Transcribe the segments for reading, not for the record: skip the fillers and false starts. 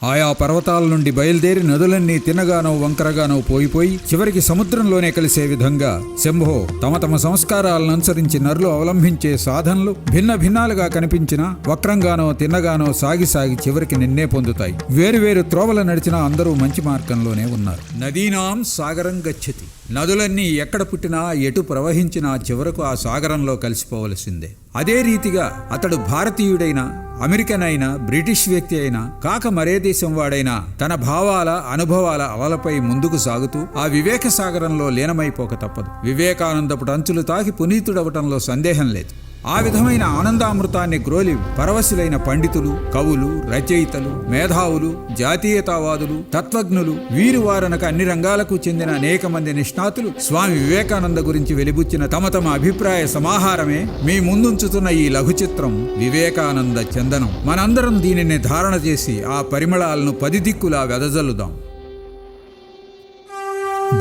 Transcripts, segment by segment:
ఆయా పర్వతాల నుండి బయలుదేరి నదులన్నీ తిన్నగానో వంకరగానో పోయిపోయి చివరికి సముద్రంలోనే కలిసే విధంగా శంభో తమ సంస్కారాలను అనుసరించి నరులు అవలంబించే సాధనలు భిన్న భిన్నాలుగా కనిపించినా వక్రంగానో తిన్నగానో సాగి చివరికి నిన్నే పొందుతాయి. వేరువేరు త్రోవల నడిచినా అందరూ మంచి మార్గంలోనే ఉన్నారు. నదీనాం సాగరం గచ్చతి. నదులన్నీ ఎక్కడ పుట్టినా ఎటు ప్రవహించినా చివరకు ఆ సాగరంలో కలిసిపోవలసిందే. అదే రీతిగా అతడు భారతీయుడైనా, అమెరికన్ అయినా, బ్రిటిష్ వ్యక్తి అయినా, కాక మరే దేశం వాడైనా తన భావాల అనుభవాల అలలపై ముందుకు సాగుతూ ఆ వివేక సాగరంలో లీనమైపోక తప్పదు. వివేకానందపుడు అంచులు తాకి పునీతుడవటంలో సందేహం లేదు. ఆ విధమైన ఆనందామృతాన్ని గ్రోలి పరవశులైన పండితులు, కవులు, రచయితలు, మేధావులు, జాతీయతావాదులు, తత్వజ్ఞులు, వీరు వారనక అన్ని రంగాలకు చెందిన అనేక మంది నిష్ణాతులు స్వామి వివేకానంద గురించి వెలిబుచ్చిన తమ అభిప్రాయ సమాహారమే మీ ముందుంచుతున్న ఈ లఘు చిత్రం వివేకానంద చందనం. మనందరం దీనిని ధారణ చేసి ఆ పరిమళాలను 10 దిక్కులా వెదజల్లుదాం.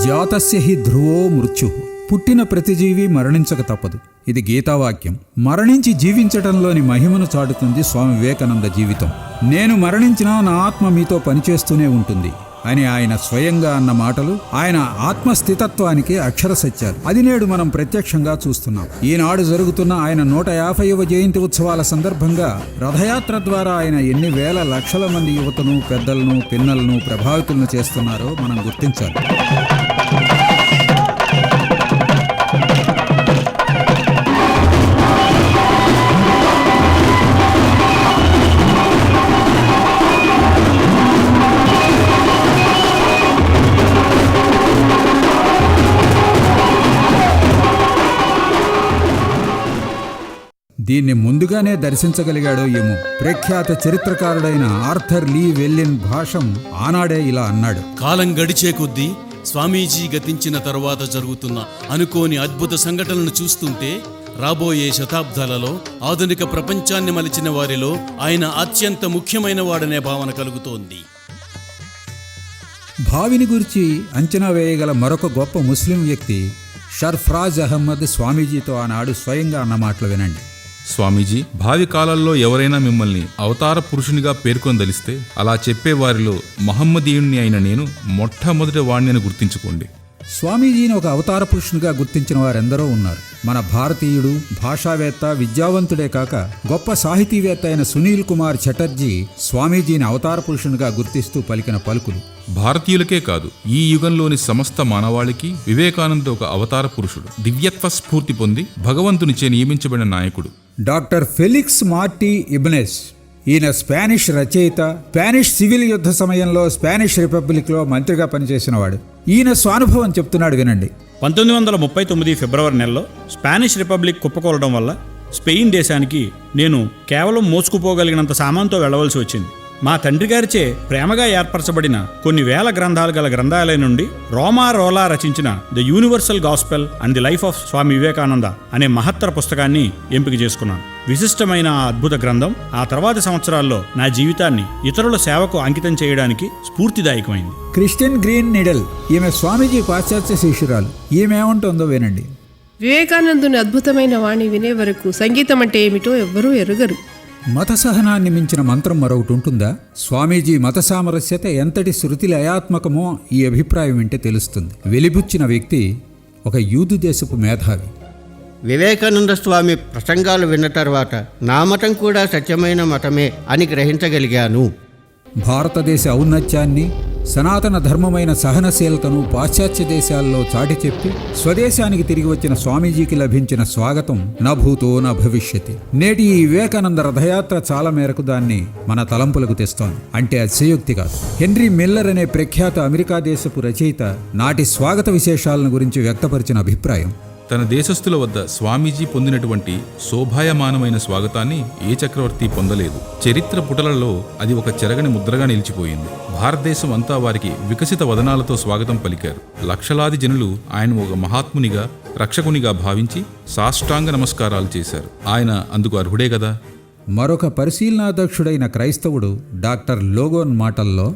జాతస్య హి ధ్రువో మృత్యు. పుట్టిన ప్రతి జీవి మరణించక తప్పదు. ఇది గీతావాక్యం. మరణించి జీవించటంలోని మహిమను చాటుతుంది స్వామి వివేకానంద జీవితం. నేను మరణించినా నా ఆత్మ మీతో పనిచేస్తూనే ఉంటుంది అని ఆయన స్వయంగా అన్న మాటలు ఆయన ఆత్మస్థితత్వానికి అక్షర సత్యాలు. అది నేడు మనం ప్రత్యక్షంగా చూస్తున్నాం. ఈనాడు జరుగుతున్న ఆయన 150వ జయంతి ఉత్సవాల సందర్భంగా రథయాత్ర ద్వారా ఆయన ఎన్ని వేల లక్షల మంది యువతను, పెద్దలను, పిన్నలను ప్రభావితులను చేస్తున్నారో మనం గుర్తించాలి. దీన్ని ముందుగానే దర్శించగలిగాడో ఏమో. ప్రఖ్యాత చరిత్రకారుడైన ఆర్థర్ లీ వెల్లిన్ భాషం ఆనాడే ఇలా అన్నాడు: కాలం గడిచే కొద్దీ స్వామీజీ గతించిన తరువాత జరుగుతున్న అనుకోని అద్భుత సంఘటనలను చూస్తుంటే రాబోయే శతాబ్దాలలో ఆధునిక ప్రపంచాన్ని మలిచిన వారిలో ఆయన అత్యంత ముఖ్యమైన వాడనే భావన కలుగుతోంది. భావిని గురించి అంచనా వేయగల మరొక గొప్ప ముస్లిం వ్యక్తి షర్ఫరాజ్ అహ్మద్ స్వామీజీతో ఆనాడు స్వయంగా అన్న మాటలు వినండి. స్వామీజీ, భావి కాలాల్లో ఎవరైనా మిమ్మల్ని అవతార పురుషునిగా పేర్కొనదలిస్తే అలా చెప్పేవారిలో మహమ్మదీయుణ్ణి అయిన నేను మొట్టమొదటి వాణ్ణి అని గుర్తించుకోండి. స్వామీజీని ఒక అవతార పురుషునిగా గుర్తించిన వారెందరో ఉన్నారు. మన భారతీయుడు, భాషావేత్త, విద్యావంతుడే కాక గొప్ప సాహితీవేత్త అయిన సునీల్ కుమార్ చటర్జీ స్వామీజీని అవతార పురుషునిగా గుర్తిస్తూ పలికిన పలుకులు. భారతీయులకే కాదు, ఈ యుగంలోని సమస్త మానవాళికి వివేకానంద ఒక అవతార పురుషుడు. దివ్యత్వ స్ఫూర్తి పొంది భగవంతునిచే నియమించబడిన నాయకుడు. Doctor Felix Marti Ibanez. ఈయన స్పానిష్ రచయిత. స్పానిష్ సివిల్ యుద్ధ సమయంలో స్పానిష్ రిపబ్లిక్లో మంత్రిగా పనిచేసినవాడు. ఈయన స్వానుభవం చెప్తున్నాడు, వినండి. 1939 ఫిబ్రవరి నెలలో స్పానిష్ రిపబ్లిక్ కుప్పకూలడం వల్ల స్పెయిన్ దేశానికి నేను కేవలం మోసుకుపోగలిగినంత సామాన్తో వెళ్లవలసి వచ్చింది. మా తండ్రి గారిచే ప్రేమగా ఏర్పరచబడిన కొన్ని వేల గ్రంథాలు గల గ్రంథాలయం నుండి రోమా రోలా రచించిన the universal gospel and the life of Swami Vivekananda అనే మహత్తర పుస్తకాన్ని ఎంపిక చేసుకున్నాను. విశిష్టమైన ఆ అద్భుత గ్రంథం ఆ తర్వాతి సంవత్సరాల్లో నా జీవితాన్ని ఇతరుల సేవకు అంకితం చేయడానికి స్ఫూర్తిదాయకమైంది. Christian green నిడల్. ఈమె స్వామీజీ పాశ్చాత్య శిష్యురాలు. ఈమె ఏమంటుందో వినండి. వివేకానందుని అద్భుతమైన వాణి వినే వరకు సంగీతం అంటే ఏమిటో ఎవ్వరూ ఎరుగరు. మత సహనాన్ని మించిన మంత్రం మరొకటి ఉంటుందా? స్వామీజీ మత సామరస్యత ఎంతటి శృతి లయాత్మకమో ఈ అభిప్రాయం వింటే తెలుస్తుంది. వెలిబుచ్చిన వ్యక్తి ఒక యూదు దేశపు మేధావి. వివేకానంద స్వామి ప్రసంగాలు విన్న తర్వాత నా మతం కూడా సత్యమైన మతమే అని గ్రహించగలిగాను. భారతదేశ ఔన్నత్యాన్ని, సనాతన ధర్మమైన సహనశీలతను పాశ్చాత్య దేశాల్లో చాటి చెప్పి స్వదేశానికి తిరిగి వచ్చిన స్వామీజీకి లభించిన స్వాగతం నా భూతో నా భవిష్యతి. నేటి ఈ వివేకానంద రథయాత్ర చాలా మేరకు దాన్ని మన తలంపులకు తెస్తోంది. అంటే అతిశయోక్తి కాదు. హెన్రీ మిల్లర్ అనే ప్రఖ్యాత అమెరికా దేశపు రచయిత నాటి స్వాగత విశేషాలను గురించి వ్యక్తపరిచిన అభిప్రాయం: తన దేశస్థుల వద్ద స్వామీజీ పొందినటువంటి శోభాయమానమైన స్వాగతాన్ని ఏ చక్రవర్తి పొందలేదు. చరిత్ర పుటలలో అది ఒక చెరగని ముద్రగా నిలిచిపోయింది. భారతదేశం అంతా వారికి వికసిత వదనాలతో స్వాగతం పలికారు. లక్షలాది జనులు ఆయన ఒక మహాత్మునిగా, రక్షకునిగా భావించి సాష్టాంగ నమస్కారాలు చేశారు. ఆయన అందుకు అర్హుడే కదా. మరొక పరిశీలనాధ్యక్షుడైన క్రైస్తవుడు డాక్టర్ లోగోన్ మాటల్లో,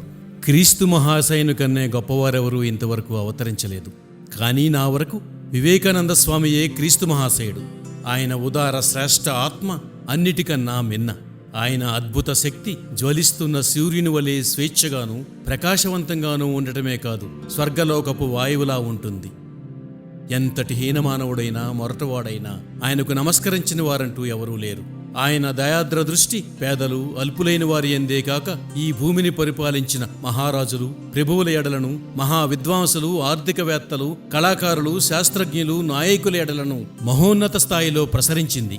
క్రీస్తు మహాశయుని కన్నే గొప్పవారెవరూ ఇంతవరకు అవతరించలేదు. కానీ నా వరకు వివేకానంద స్వామియే క్రీస్తు మహాశయుడు. ఆయన ఉదార శ్రేష్ఠ ఆత్మ అన్నిటికన్నా మిన్న. ఆయన అద్భుత శక్తి జ్వలిస్తున్న సూర్యుని వలె స్వేచ్ఛగాను ప్రకాశవంతంగానూ ఉండటమే కాదు, స్వర్గలోకపు వాయువులా ఉంటుంది. ఎంతటి హీనమానవుడైనా మొరటవాడైనా ఆయనకు నమస్కరించిన వారంటూ ఎవరూ లేరు. ఆయన దయాద్ర దృష్టి పేదలు అల్పులైన వారి ఎందే కాక ఈ భూమిని పరిపాలించిన మహారాజులు, ప్రభువుల ఎడలను, మహా విద్వాంసులు, ఆర్థికవేత్తలు, కళాకారులు, శాస్త్రజ్ఞులు, నాయకుల ఎడలను మహోన్నత స్థాయిలో ప్రసరించింది.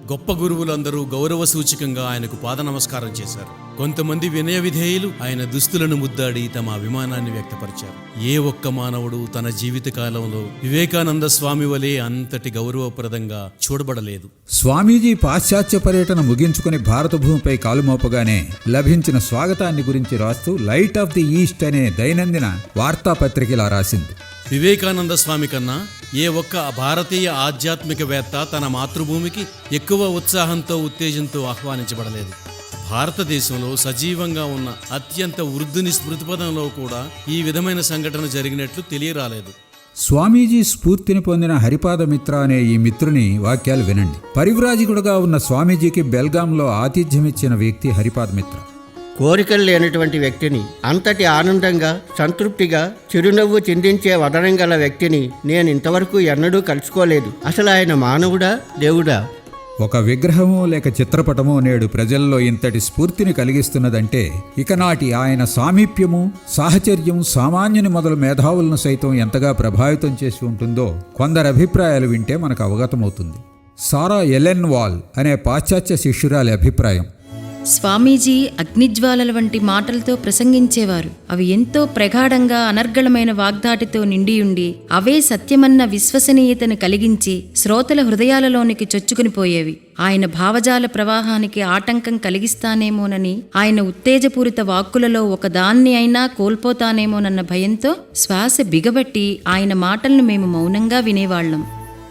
గొప్ప గురువులందరూ గౌరవ సూచకంగా ఆయనకు పాద నమస్కారం చేశారు. కొంతమంది వినయ విధేయులు ఆయన దుస్తులను ముద్దాడి తమ అభిమానాన్ని వ్యక్తపరిచారు. ఏ ఒక్క మానవుడు తన జీవిత కాలంలో వివేకానంద స్వామి వలె అంతటి గౌరవప్రదంగా చూడబడలేదు. స్వామీజీ పాశ్చాత్య పర్యటన ముగించుకుని భారత భూమిపై కాలుమోపగానే లభించిన స్వాగతాన్ని గురించి రాస్తూ లైట్ ఆఫ్ ది ఈస్ట్ అనే దైనందిన వార్తాపత్రిక ఇలా రాసింది: వివేకానంద స్వామి కన్నా ఏ ఒక్క భారతీయ ఆధ్యాత్మికవేత్త తన మాతృభూమికి ఎక్కువ ఉత్సాహంతో, ఉత్తేజంతో ఆహ్వానించబడలేదు. భారతదేశంలో సజీవంగా ఉన్న అత్యంత వృద్ధుని స్మృతిపదంలో కూడా ఈ విధమైన సంఘటన జరిగినట్లు తెలియరాలేదు. స్వామీజీ స్ఫూర్తిని పొందిన హరిపాదమిత్ర అనే ఈ మిత్రుని వాక్యాలు వినండి. పరివ్రాజకుడుగా ఉన్న స్వామీజీకి బెల్గాంలో ఆతిథ్యమిచ్చిన వ్యక్తి హరిపాదమిత్ర. కోరికలు లేనటువంటి వ్యక్తిని, అంతటి ఆనందంగా, సంతృప్తిగా, చిరునవ్వు చిందించే వదనం గల వ్యక్తిని నేను ఇంతవరకు ఎన్నడూ కలుసుకోలేదు. అసలు ఆయన మానవుడా, దేవుడా? ఒక విగ్రహమో లేక చిత్రపటమో నేడు ప్రజల్లో ఇంతటి స్ఫూర్తిని కలిగిస్తున్నదంటే ఇక నాటి ఆయన సామీప్యము, సాహచర్యం సామాన్యుని మొదలు మేధావులను సైతం ఎంతగా ప్రభావితం చేసి ఉంటుందో కొందరి అభిప్రాయాలు వింటే మనకు అవగతమవుతుంది. సారా ఎలెన్ వాల్ అనే పాశ్చాత్య శిష్యురాలి అభిప్రాయం: స్వామీజీ అగ్నిజ్వాలల వంటి మాటలతో ప్రసంగించేవారు. అవి ఎంతో ప్రగాఢంగా అనర్గళమైన వాగ్దాటితో నిండియుండి అవే సత్యమన్న విశ్వసనీయతను కలిగించి శ్రోతల హృదయాలలోనికి చొచ్చుకునిపోయేవి. ఆయన భావజాల ప్రవాహానికి ఆటంకం కలిగిస్తానేమోనని, ఆయన ఉత్తేజపూరిత వాక్కులలో ఒకదాన్ని అయినా కోల్పోతానేమోనన్న భయంతో శ్వాస బిగబట్టి ఆయన మాటలను మేము మౌనంగా వినేవాళ్లం.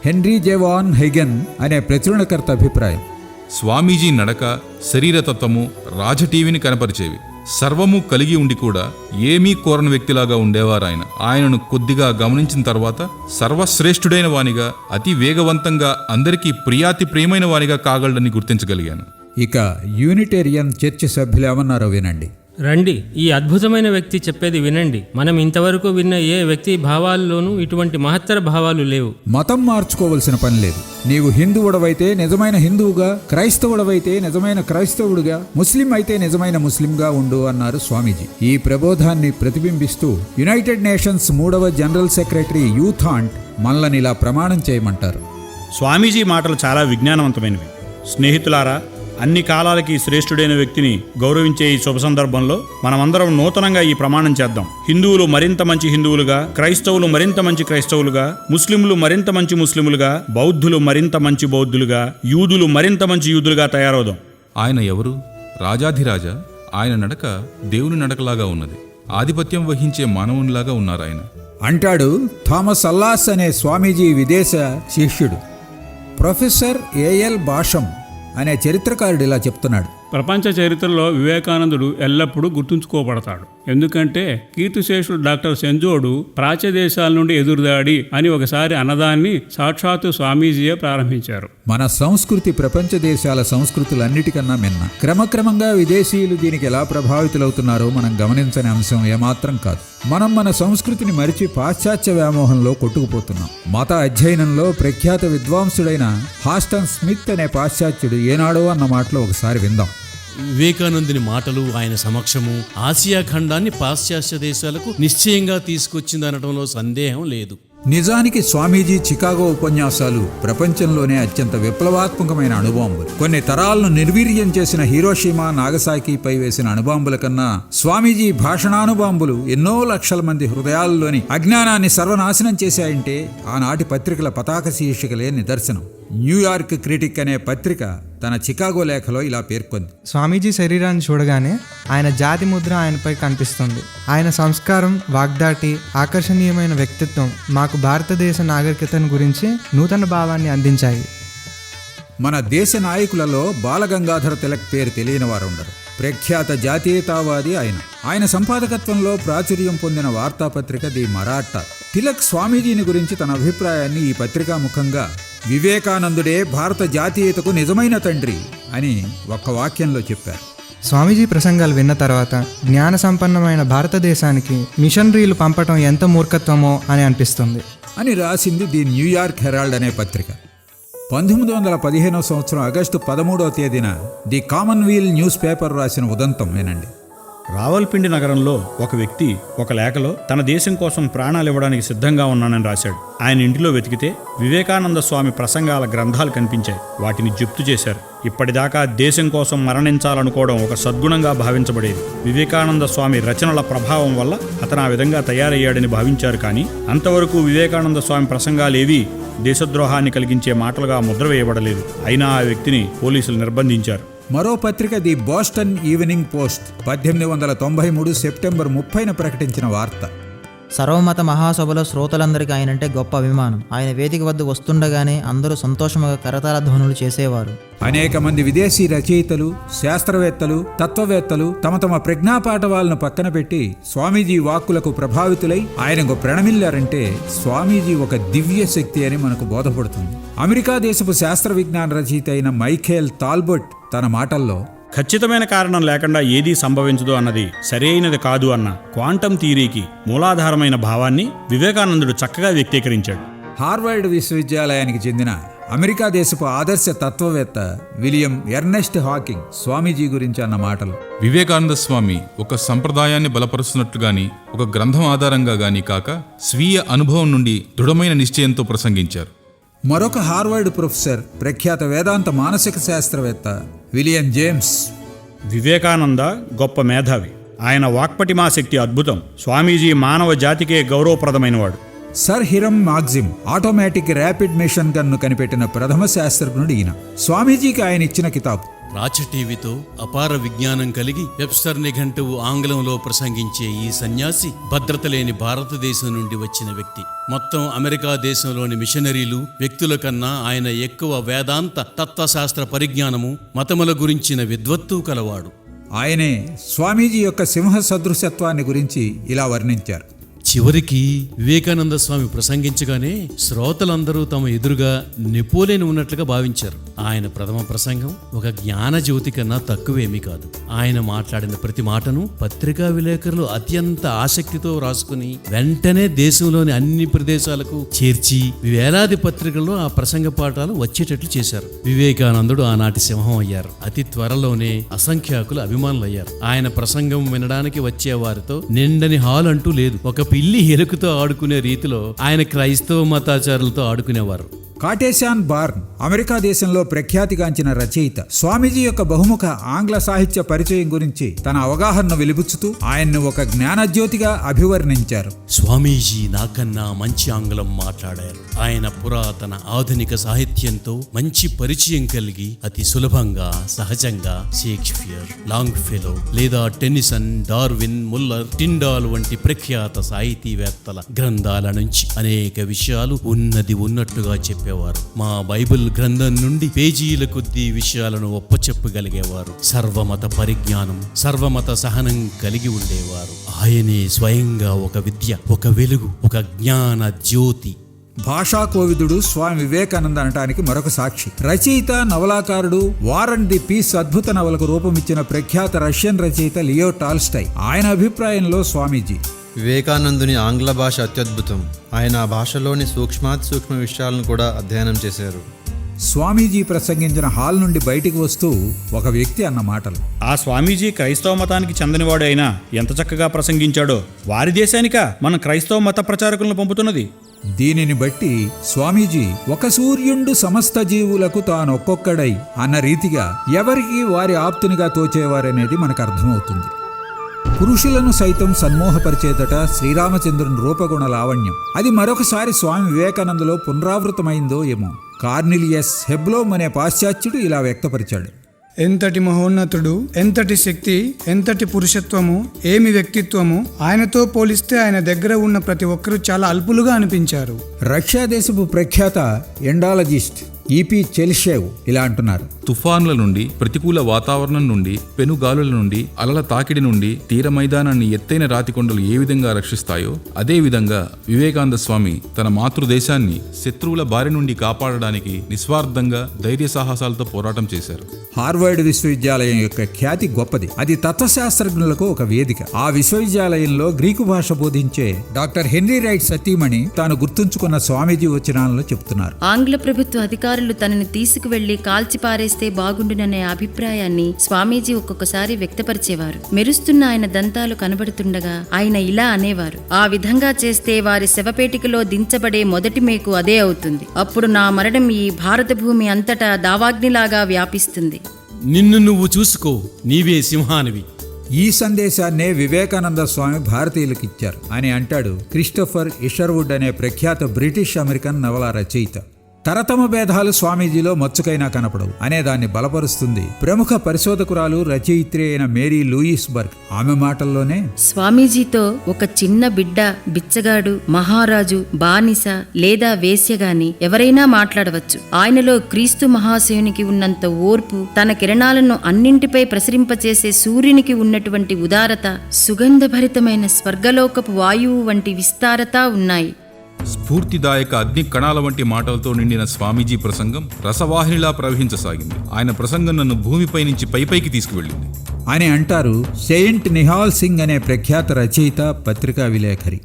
హెన్రీ జెవాన్ హెగెన్ అనే ప్రచురణకర్త అభిప్రాయం: స్వామీజీ నడక, శరీరతత్వము రాజటీవీని కనపరిచేవి. సర్వము కలిగి ఉండి కూడా ఏమీ కోరని వ్యక్తిలాగా ఉండేవారాయన. ఆయనను కొద్దిగా గమనించిన తర్వాత సర్వశ్రేష్ఠుడైన వానిగా, అతి వేగవంతంగా, అందరికీ ప్రియాతి ప్రియమైన వానిగా కాగలడని గుర్తించగలిగాను. ఇక యూనిటేరియన్ చర్చ్ సభ్యులు ఏమన్నారో వినండి. రండి, ఈ అద్భుతమైన వ్యక్తి చెప్పేది వినండి. మనం ఇంతవరకు విన్న ఏ వ్యక్తి భావాల్లోనూ ఇటువంటి మహత్తర భావాలు లేవు. మతం మార్చుకోవలసిన పని లేదు. నీవు హిందువుడవైతే నిజమైన హిందువుగా, క్రైస్తవుడవైతే నిజమైన క్రైస్తవుడుగా, ముస్లిం అయితే నిజమైన ముస్లింగా ఉండు అన్నారు స్వామీజీ. ఈ ప్రబోధాన్ని ప్రతిబింబిస్తూ యునైటెడ్ నేషన్స్ 3వ జనరల్ సెక్రటరీ యూథాంట్ మనల్ని ఇలా ప్రమాణం చేయమంటారు: స్వామీజీ మాటలు చాలా విజ్ఞానవంతమైనవి. స్నేహితులారా, అన్ని కాలాలకి శ్రేష్ఠుడైన వ్యక్తిని గౌరవించే ఈ శుభ సందర్భంలో మనమందరం నూతనంగా ఈ ప్రమాణం చేద్దాం. హిందువులు మరింత మంచి హిందువులుగా, క్రైస్తవులు మరింత మంచి క్రైస్తవులుగా, ముస్లింలు మరింత మంచి ముస్లిములుగా, బౌద్ధులు మరింత మంచి బౌద్ధులుగా, యూదులు మరింత మంచి యూదులుగా తయారవుదాం. ఆయన ఎవరు? రాజాధిరాజా. ఆయన నడక దేవుని నడకలాగా ఉన్నది. ఆధిపత్యం వహించే మానవునిలాగా ఉన్నారాయన అంటాడు థామస్ అల్లాస్ అనే స్వామీజీ విదేశ శిష్యుడు. ప్రొఫెసర్ ఏఎల్ బాషం అనే చరిత్రకారుడు ఇలా చెప్తున్నాడు: ప్రపంచ చరిత్రలో వివేకానందుడు ఎల్లప్పుడూ గుర్తుంచుకోబడతాడు. ఎందుకంటే కీర్తిశేషుడు డాక్టర్ సెంజోడు ప్రాచ్య దేశాల నుండి ఎదురుదాడి అని ఒకసారి అన్నదాన్ని సాక్షాత్తు స్వామీజీయే ప్రారంభించారు. మన సంస్కృతి ప్రపంచ దేశాల సంస్కృతులన్నిటికన్నా మిన్న. క్రమక్రమంగా విదేశీయులు దీనికి ఎలా ప్రభావితులవుతున్నారో మనం గమనించని అంశం ఏమాత్రం కాదు. మనం మన సంస్కృతిని మరిచి పాశ్చాత్య వ్యామోహంలో కొట్టుకుపోతున్నాం. మత అధ్యయనంలో ప్రఖ్యాత విద్వాంసుడైన హాస్టన్ స్మిత్ అనే పాశ్చాత్యుడు ఏనాడో అన్న మాటలో ఒకసారి విందాం. వివేకానందుని మాటలు, ఆయన సమక్షము ఆసియా ఖండాన్ని పాశ్చాత్య దేశాలకు నిశ్చయంగా తీసుకొచ్చిందనడంలో సందేహం లేదు. నిజానికి స్వామీజీ చికాగో ఉపన్యాసాలు ప్రపంచంలోనే అత్యంత విప్లవాత్మకమైన అణుబాంబులు. కొన్ని తరాలను నిర్వీర్యం చేసిన హీరోషిమా, నాగసాకిపై వేసిన అణుబాంబుల కన్నా స్వామీజీ భాషణానుబాంబులు ఎన్నో లక్షల మంది హృదయాల్లోని అజ్ఞానాన్ని సర్వనాశనం చేశాయంటే ఆనాటి పత్రికల పతాక శీర్షికలే నిదర్శనం. న్యూయార్క్ క్రిటిక్ అనే పత్రిక తన చికాగో లేఖలో ఇలా పేర్కొంది: స్వామీజీ శరీరాన్ని చూడగానే ఆయన జాతి ముద్ర ఆయనపై కనిపిస్తుంది. ఆయన సంస్కారం, వాగ్దాటి, ఆకర్షణీయమైన వ్యక్తిత్వం మాకు భారతదేశ నాగరికతను గురించి నూతన భావాన్ని అందించాయి. మన దేశ నాయకులలో బాలగంగాధర తిలక్ పేరు తెలియని వారు ఉండరు. ప్రఖ్యాత జాతీయతావాది ఆయన. ఆయన సంపాదకత్వంలో ప్రాచుర్యం పొందిన వార్తాపత్రిక ది మరాఠా. తిలక్ స్వామీజీని గురించి తన అభిప్రాయాన్ని ఈ పత్రికా ముఖంగా వివేకానందుడే భారత జాతీయతకు నిజమైన తండ్రి అని ఒక్క వాక్యంలో చెప్పారు. స్వామీజీ ప్రసంగాలు విన్న తర్వాత జ్ఞాన సంపన్నమైన భారతదేశానికి మిషనరీలు పంపటం ఎంత మూర్ఖత్వమో అని అనిపిస్తుంది అని రాసింది ది న్యూయార్క్ హెరాల్డ్ అనే పత్రిక. 1915 సంవత్సరం ఆగస్టు 13వ తేదీన ది కామన్వీల్ న్యూస్ పేపర్ రాసిన ఉదంతం వినండి. రావల్పిండి నగరంలో ఒక వ్యక్తి ఒక లేఖలో తన దేశం కోసం ప్రాణాలు ఇవ్వడానికి సిద్ధంగా ఉన్నానని రాశాడు. ఆయన ఇంటిలో వెతికితే వివేకానంద స్వామి ప్రసంగాల గ్రంథాలు కనిపించాయి. వాటిని జప్తు చేశారు. ఇప్పటిదాకా దేశం కోసం మరణించాలనుకోవడం ఒక సద్గుణంగా భావించబడేది. వివేకానంద స్వామి రచనల ప్రభావం వల్ల అతను ఆ విధంగా తయారయ్యాడని భావించారు. కానీ అంతవరకు వివేకానంద స్వామి ప్రసంగాలేవీ దేశద్రోహాన్ని కలిగించే మాటలుగా ముద్ర వేయబడలేదు. అయినా ఆ వ్యక్తిని పోలీసులు నిర్బంధించారు. మరో పత్రిక the Boston Evening Post 1893 September 30న ప్రకటించిన వార్త. సర్వమత మహాసభలో శ్రోతలందరికీ ఆయనంటే గొప్ప అభిమానం. ఆయన వేదిక వద్ద వస్తుండగానే అందరూ సంతోషంగా కరతాళ ధ్వనులు చేసేవారు. అనేక మంది విదేశీ రచయితలు, శాస్త్రవేత్తలు, తత్వవేత్తలు తమ తమ ప్రజ్ఞాపాఠవాలను పక్కన పెట్టి స్వామీజీ వాక్కులకు ప్రభావితులై ఆయనకు ప్రణమిల్లారంటే స్వామీజీ ఒక దివ్య శక్తి అని మనకు బోధపడుతుంది. అమెరికా దేశపు శాస్త్ర విజ్ఞాన రచయిత అయిన మైఖేల్ తాల్బర్ట్ తన మాటల్లో ఖచ్చితమైన కారణం లేకుండా ఏదీ సంభవించదు అన్నది సరైనది కాదు అన్న క్వాంటం థియరీకి మూలాధారమైన భావాన్ని వివేకానందుడు చక్కగా వ్యక్తీకరించాడు. హార్వర్డ్ విశ్వవిద్యాలయానికి చెందిన అమెరికా దేశపు ఆదర్శ తత్వవేత్త విలియం ఎర్నెస్ట్ హాకింగ్ స్వామీజీ గురించి అన్న మాటలు. వివేకానంద స్వామి ఒక సంప్రదాయాన్ని బలపరుస్తున్నట్లుగాని ఒక గ్రంథం ఆధారంగా గాని కాక స్వీయ అనుభవం నుండి దృఢమైన నిశ్చయంతో ప్రసంగించారు. మరొక హార్వర్డ్ ప్రొఫెసర్, ప్రఖ్యాత వేదాంత మానసిక శాస్త్రవేత్త విలియం జేమ్స్. వివేకానంద గొప్ప మేధావి. ఆయన వాక్పటిమాశక్తి అద్భుతం. స్వామీజీ మానవ జాతికే గౌరవప్రదమైనవాడు. Sir Hiram Maxim automatic rapid machine gun కనిపెట్టిన ప్రథమ శాస్త్రజ్ఞుడు ఈయన. స్వామీజీకి ఆయన ఇచ్చిన కితాబు. రాచ టీవీతో అపార విజ్ఞానం కలిగి వెబ్స్టర్ నిఘంటువు ఆంగ్లంలో ప్రసంగించే ఈ సన్యాసి భద్రత లేని భారతదేశం నుండి వచ్చిన వ్యక్తి. మొత్తం అమెరికా దేశంలోని మిషనరీలు వ్యక్తుల కన్నా ఆయన ఎక్కువ వేదాంత తత్వశాస్త్ర పరిజ్ఞానము, మతముల గురించిన విద్వత్తు కలవాడు. ఆయనే స్వామీజీ యొక్క సింహ సదృశత్వాన్ని గురించి ఇలా వర్ణించారు. చివరికి వివేకానంద స్వామి ప్రసంగించగానే శ్రోతలందరూ తమ ఎదురుగా నెపోలియన్ ఉన్నట్లుగా భావించారు. ఆయన ప్రథమ ప్రసంగం ఒక జ్ఞాన జ్యోతి కన్నా తక్కువేమీ కాదు. ఆయన మాట్లాడిన ప్రతి మాటను పత్రికా విలేకరులు అత్యంత ఆసక్తితో రాసుకుని వెంటనే దేశంలోని అన్ని ప్రదేశాలకు చేర్చి వేలాది పత్రికల్లో ఆ ప్రసంగ పాఠాలు వచ్చేటట్లు చేశారు. వివేకానందుడు ఆనాటి సింహం అయ్యారు. అతి త్వరలోనే అసంఖ్యాకులు అభిమానులయ్యారు. ఆయన ప్రసంగం వినడానికి వచ్చే వారితో నిండని హాల్ అంటూ లేదు. ఒక పిల్లి ఎలుకతో ఆడుకునే రీతిలో ఆయన క్రైస్తవ మతాచారులతో ఆడుకునేవారు. కాటేశాన్ బార్న్ అమెరికా దేశంలో ప్రఖ్యాతిగాంచిన రచయిత. స్వామీజీ యొక్క బహుముఖ ఆంగ్ల సాహిత్య పరిచయం గురించి తన అవగాహనను వెలిబుచ్చుతూ ఆయన్ను ఒక జ్ఞానజ్యోతిగా అభివర్ణించారు. స్వామీజీ నాకన్నా మంచి ఆంగ్లం మాట్లాడారు. ఆయన పురాతన ఆధునిక సాహిత్యంతో మంచి పరిచయం కలిగి అతి సులభంగా సహజంగా షేక్స్పియర్, లాంగ్ ఫెలో లేదా టెన్నిసన్, డార్విన్, ముల్లర్, టిండాల్ వంటి ప్రఖ్యాత సాహితీవేత్తల గ్రంథాల నుంచి అనేక విషయాలు ఉన్నది ఉన్నట్టుగా చెప్పారు. మా బైబిల్ గ్రంథం నుండి పేజీల కొద్దీ విషయాలను ఒప్పచెప్పగలిగేవారు. సర్వమత పరిజ్ఞానం, సర్వమత సహనం కలిగి ఉండేవారు. ఆయనే స్వయంగా ఒక విద్య, ఒక వెలుగు, ఒక జ్ఞాన జ్యోతి. భాషా కోవిదుడు స్వామి వివేకానంద అనటానికి మరొక సాక్షి. రచయిత, నవలాకారుడు, వార్ అండ్ ది పీస్ అద్భుత నవలకు రూపమిచ్చిన ప్రఖ్యాత రష్యన్ రచయిత లియో టాల్స్టాయ్. ఆయన అభిప్రాయంలో స్వామీజీ వివేకానందుని ఆంగ్ల భాష అత్యద్భుతం. ఆయన ఆ భాషలోని సూక్ష్మాతి సూక్ష్మ విషయాలను కూడా అధ్యయనం చేశారు. స్వామీజీ ప్రసంగించిన హాల్ నుండి బయటికి వస్తూ ఒక వ్యక్తి అన్న మాటలు. ఆ స్వామీజీ క్రైస్తవ మతానికి చెందినవాడు అయినా ఎంత చక్కగా ప్రసంగించాడో. వారి దేశానిక మన క్రైస్తవ మత ప్రచారకులను పంపుతున్నది. దీనిని బట్టి స్వామీజీ ఒక సూర్యుండు సమస్త జీవులకు తానొక్కొక్కడై అన్న రీతిగా ఎవరికి వారి ఆప్తునిగా తోచేవారనేది మనకు అర్థమవుతుంది. పురుషులను సైతం సన్మోహపరిచేదట శ్రీరామచంద్రుని రూపగుణ లావణ్యం. అది మరొకసారి స్వామి వివేకానందలో పునరావృతమైందో ఏమో. కార్నిలియస్ హెబ్లోమ్ అనే పాశ్చాత్యుడు ఇలా వ్యక్తపరిచాడు. ఎంతటి మహోన్నతుడు, ఎంతటి శక్తి, ఎంతటి పురుషత్వము, ఏమి వ్యక్తిత్వము. ఆయనతో పోలిస్తే ఆయన దగ్గర ఉన్న ప్రతి ఒక్కరూ చాలా అల్పులుగా అనిపించారు. రష్యా దేశపు ప్రఖ్యాత ఎండాలజిస్ట్ ఈపీ చెలిషేవ్ ఇలా అంటున్నారు: తుఫాన్ల నుండి, ప్రతికూల వాతావరణం నుండి, పెనుగాలుల నుండి, అలల తాకిడి నుండి తీర మైదానాన్ని ఎత్తైన రాతికొండలు ఏ విధంగా రక్షిస్తాయో అదే విధంగా వివేకానంద స్వామి తన మాతృదేశాన్ని శత్రువుల బారి నుండి కాపాడడానికి నిస్వార్థంగా ధైర్య సాహసాలతో పోరాటం చేశారు. హార్వర్డ్ విశ్వవిద్యాలయం యొక్క ఖ్యాతి గొప్పది. అది తత్వశాస్త్రజ్ఞులకు ఒక వేదిక. ఆ విశ్వవిద్యాలయంలో గ్రీకు భాష బోధించే డాక్టర్ హెన్రీ రైట్ సతీమణి తాను గుర్తుంచుకున్న స్వామీజీ వచనాలను చెప్తున్నారు. ఆంగ్ల ప్రభుత్వ అధికారులు తనని తీసుకువెళ్లి కాల్చిపారేస్తే బాగుండుననే అభిప్రాయాన్ని స్వామీజీ ఒక్కొక్కసారి వ్యక్తపరిచేవారు. మెరుస్తున్న ఆయన దంతాలు కనబడుతుండగా ఆయన ఇలా అనేవారు: ఆ విధంగా చేస్తే వారి శవపేటికలో దించబడే మొదటి మేకు అదే అవుతుంది. అప్పుడు నా మరణం ఈ భారత భూమి అంతటా దావాగ్నిలాగా వ్యాపిస్తుంది. నిన్ను నువ్వు చూసుకో, నీవే సింహానివి. ఈ సందేశాన్నే వివేకానంద స్వామి భారతీయులకు ఇచ్చారు అని అంటాడు క్రిస్టోఫర్ ఇషర్వుడ్ అనే ప్రఖ్యాత బ్రిటిష్ అమెరికన్ నవల రచయిత. తరతమ భేదాలు స్వామీజీలో మచ్చుకైనా కనపడవు అనే దాన్ని బలపరుస్తుంది ప్రముఖ పరిశోధకురాలు, రచయిత్రి అయిన మేరీ లూయిస్బర్గ్. ఆమె మాటల్లోనే: స్వామీజీతో ఒక చిన్న బిడ్డ, బిచ్చగాడు, మహారాజు, బానిస లేదా వేశ్యగాని ఎవరైనా మాట్లాడవచ్చు. ఆయనలో క్రీస్తు మహాశయునికి ఉన్నంత ఓర్పు, తన కిరణాలను అన్నింటిపై ప్రసరింపచేసే సూర్యునికి ఉన్నటువంటి ఉదారత, సుగంధభరితమైన స్వర్గలోకపు వాయువు వంటి విస్తారత ఉన్నాయి. స్ఫూర్తిదాయక అగ్ని కణాల వంటి మాటలతో నిండిన స్వామీజీ ప్రసంగం రసవాహినిలా ప్రవహించసాగింది. ఆయన ప్రసంగం నన్ను భూమిపై నుంచి పైపైకి తీసుకువెళ్ళింది అని అంటారు సెయింట్ నిహాల్ సింగ్ అనే ప్రఖ్యాత రచయిత, పత్రికా విలేఖరి.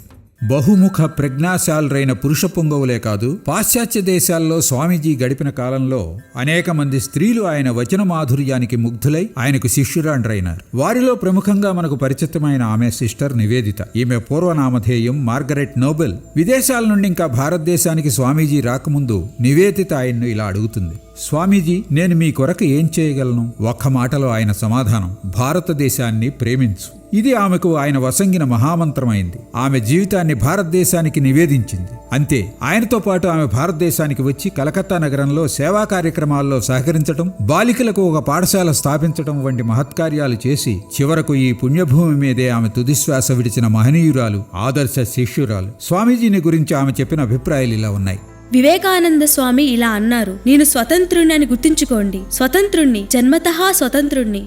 బహుముఖ ప్రజ్ఞాశాలురైన పురుష పుంగవులే కాదు, పాశ్చాత్య దేశాల్లో స్వామీజీ గడిపిన కాలంలో అనేక మంది స్త్రీలు ఆయన వచన మాధుర్యానికి ముగ్ధులై ఆయనకు శిష్యురాండ్రైనారు. వారిలో ప్రముఖంగా మనకు పరిచితమైన ఆమె సిస్టర్ నివేదిత. ఈమె పూర్వనామధేయం మార్గరెట్ నోబెల్. విదేశాల నుండి ఇంకా భారతదేశానికి స్వామీజీ రాకముందు నివేదిత ఆయన్ను ఇలా అడుగుతుంది: స్వామీజీ, నేను మీ కొరకు ఏం చేయగలను? ఒక్క మాటలో ఆయన సమాధానం: భారతదేశాన్ని ప్రేమించు. ఇది ఆమెకు ఆయన వసంగిన మహామంత్రమైంది. ఆమె జీవితాన్ని భారతదేశానికి నివేదించింది. అంతే. ఆయనతో పాటు ఆమె భారతదేశానికి వచ్చి కలకత్తా నగరంలో సేవా కార్యక్రమాల్లో సహకరించటం, బాలికలకు ఒక పాఠశాల స్థాపించటం వంటి మహత్కార్యాలు చేసి చివరకు ఈ పుణ్యభూమి మీదే ఆమె తుదిశ్వాస విడిచిన మహనీయురాలు, ఆదర్శ శిష్యురాలు. స్వామీజీని గురించి ఆమె చెప్పిన అభిప్రాయాలు ఇలా ఉన్నాయి: వివేకానంద స్వామి ఇలా అన్నారు: నేను స్వతంత్రుణ్ణి అని గుర్తుంచుకోండి. స్వతంత్రుణ్ణి, జన్మతః స్వతంత్రుణ్ణి.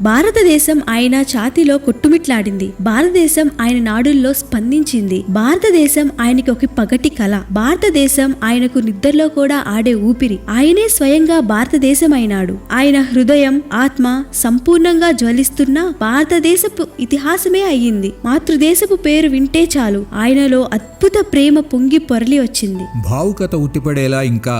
భారతదేశం ఆయన ఛాతీలో కొట్టుమిట్లాడింది. భారతదేశం ఆయన నాడుల్లో స్పందించింది. భారతదేశం ఆయనకి ఒక పగటి కళ. భారతదేశం ఆయనకు నిద్రలో కూడా ఆడే ఊపిరి. ఆయనే స్వయంగా భారతదేశం అయినాడు. ఆయన హృదయం, ఆత్మ సంపూర్ణంగా జ్వలిస్తున్న భారతదేశపు ఇతిహాసమే అయ్యింది. మాతృదేశపు పేరు వింటే చాలు ఆయనలో అద్భుత ప్రేమ పొంగి పొరలి వచ్చింది. భావుకత ఉట్టిపడేలా ఇంకా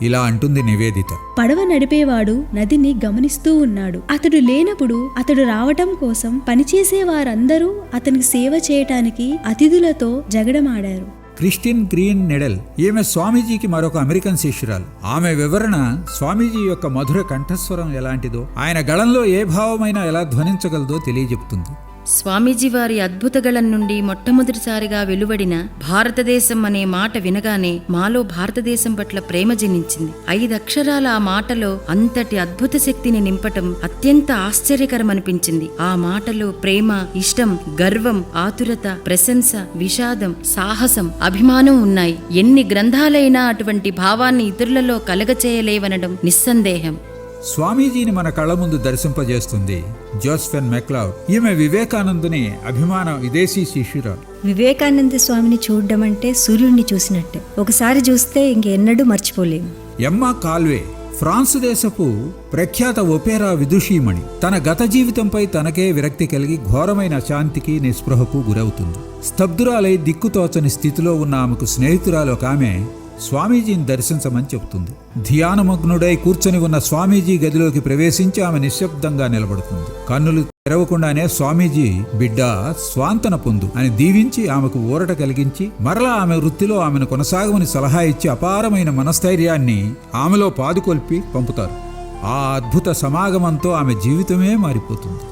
ఇలా అంటుంది నివేదిత: పడవ నడిపేవాడు నదిని గమనిస్తూ ఉన్నాడు. అతడు లేనప్పుడు అతడు రావటం కోసం పనిచేసే వారందరూ అతనికి సేవ చేయటానికి అతిథులతో జగడమాడారు. Kristin green నెడెల్. ఈమె స్వామీజీకి మరొక అమెరికన్ శిష్యురాలు. ఆమె వివరణ స్వామీజీ యొక్క మధుర కంఠస్వరం ఎలాంటిదో, ఆయన గళంలో ఏ భావమైనా ఎలా ధ్వనించగలదో తెలియజెప్తుంది. స్వామీజీ వారి అద్భుత గళం నుండి మొట్టమొదటిసారిగా వెలువడిన భారతదేశం అనే మాట వినగానే మాలో భారతదేశం పట్ల ప్రేమ జనించింది. 5 అక్షరాల ఆ మాటలో అంతటి అద్భుత శక్తిని నింపటం అత్యంత ఆశ్చర్యకరమనిపించింది. ఆ మాటలో ప్రేమ, ఇష్టం, గర్వం, ఆతురత, ప్రశంస, విషాదం, సాహసం, అభిమానం ఉన్నాయి. ఎన్ని గ్రంథాలైనా అటువంటి భావాన్ని ఇతరులలో కలగచేయలేవనడం నిస్సందేహం. స్వామీజీని మన కళ్ళ ముందు దర్శింపజేస్తుంది జోసెఫిన్ మెక్లౌడ్. ఈమె వివేకానందుని అభిమాన విదేశీ శిష్యురాలు. వివేకానంద స్వామిని చూడడం అంటే సూర్యుడిని చూసినట్టే. ఒకసారి చూస్తే ఇంకెన్నడూ మర్చిపోలేము. ఎమ్మా కాల్వే ఫ్రాన్స్ దేశపు ప్రఖ్యాత ఒపేరా విదుషీమణి. తన గత జీవితంపై తనకే విరక్తి కలిగి ఘోరమైన అశాంతికి, నిస్పృహకు గురవుతుంది. స్తబ్దురాలై దిక్కుతోచని స్థితిలో ఉన్న ఆమెకు స్నేహితురాలు ఒక ఆమె స్వామీజీని దర్శించమని చెబుతుంది. ధ్యానమగ్నుడై కూర్చొని ఉన్న స్వామీజీ గదిలోకి ప్రవేశించి ఆమె నిశ్శబ్దంగా నిలబడుతుంది. కన్నులు తెరవకుండానే స్వామీజీ, బిడ్డ స్వాంతన పొందు అని దీవించి ఆమెకు ఊరట కలిగించి మరలా ఆమె వృత్తిలో ఆమెను కొనసాగమని సలహా ఇచ్చి అపారమైన మనస్థైర్యాన్ని ఆమెలో పాదుకొల్పి పంపుతారు. ఆ అద్భుత సమాగమంతో ఆమె జీవితమే మారిపోతుంది.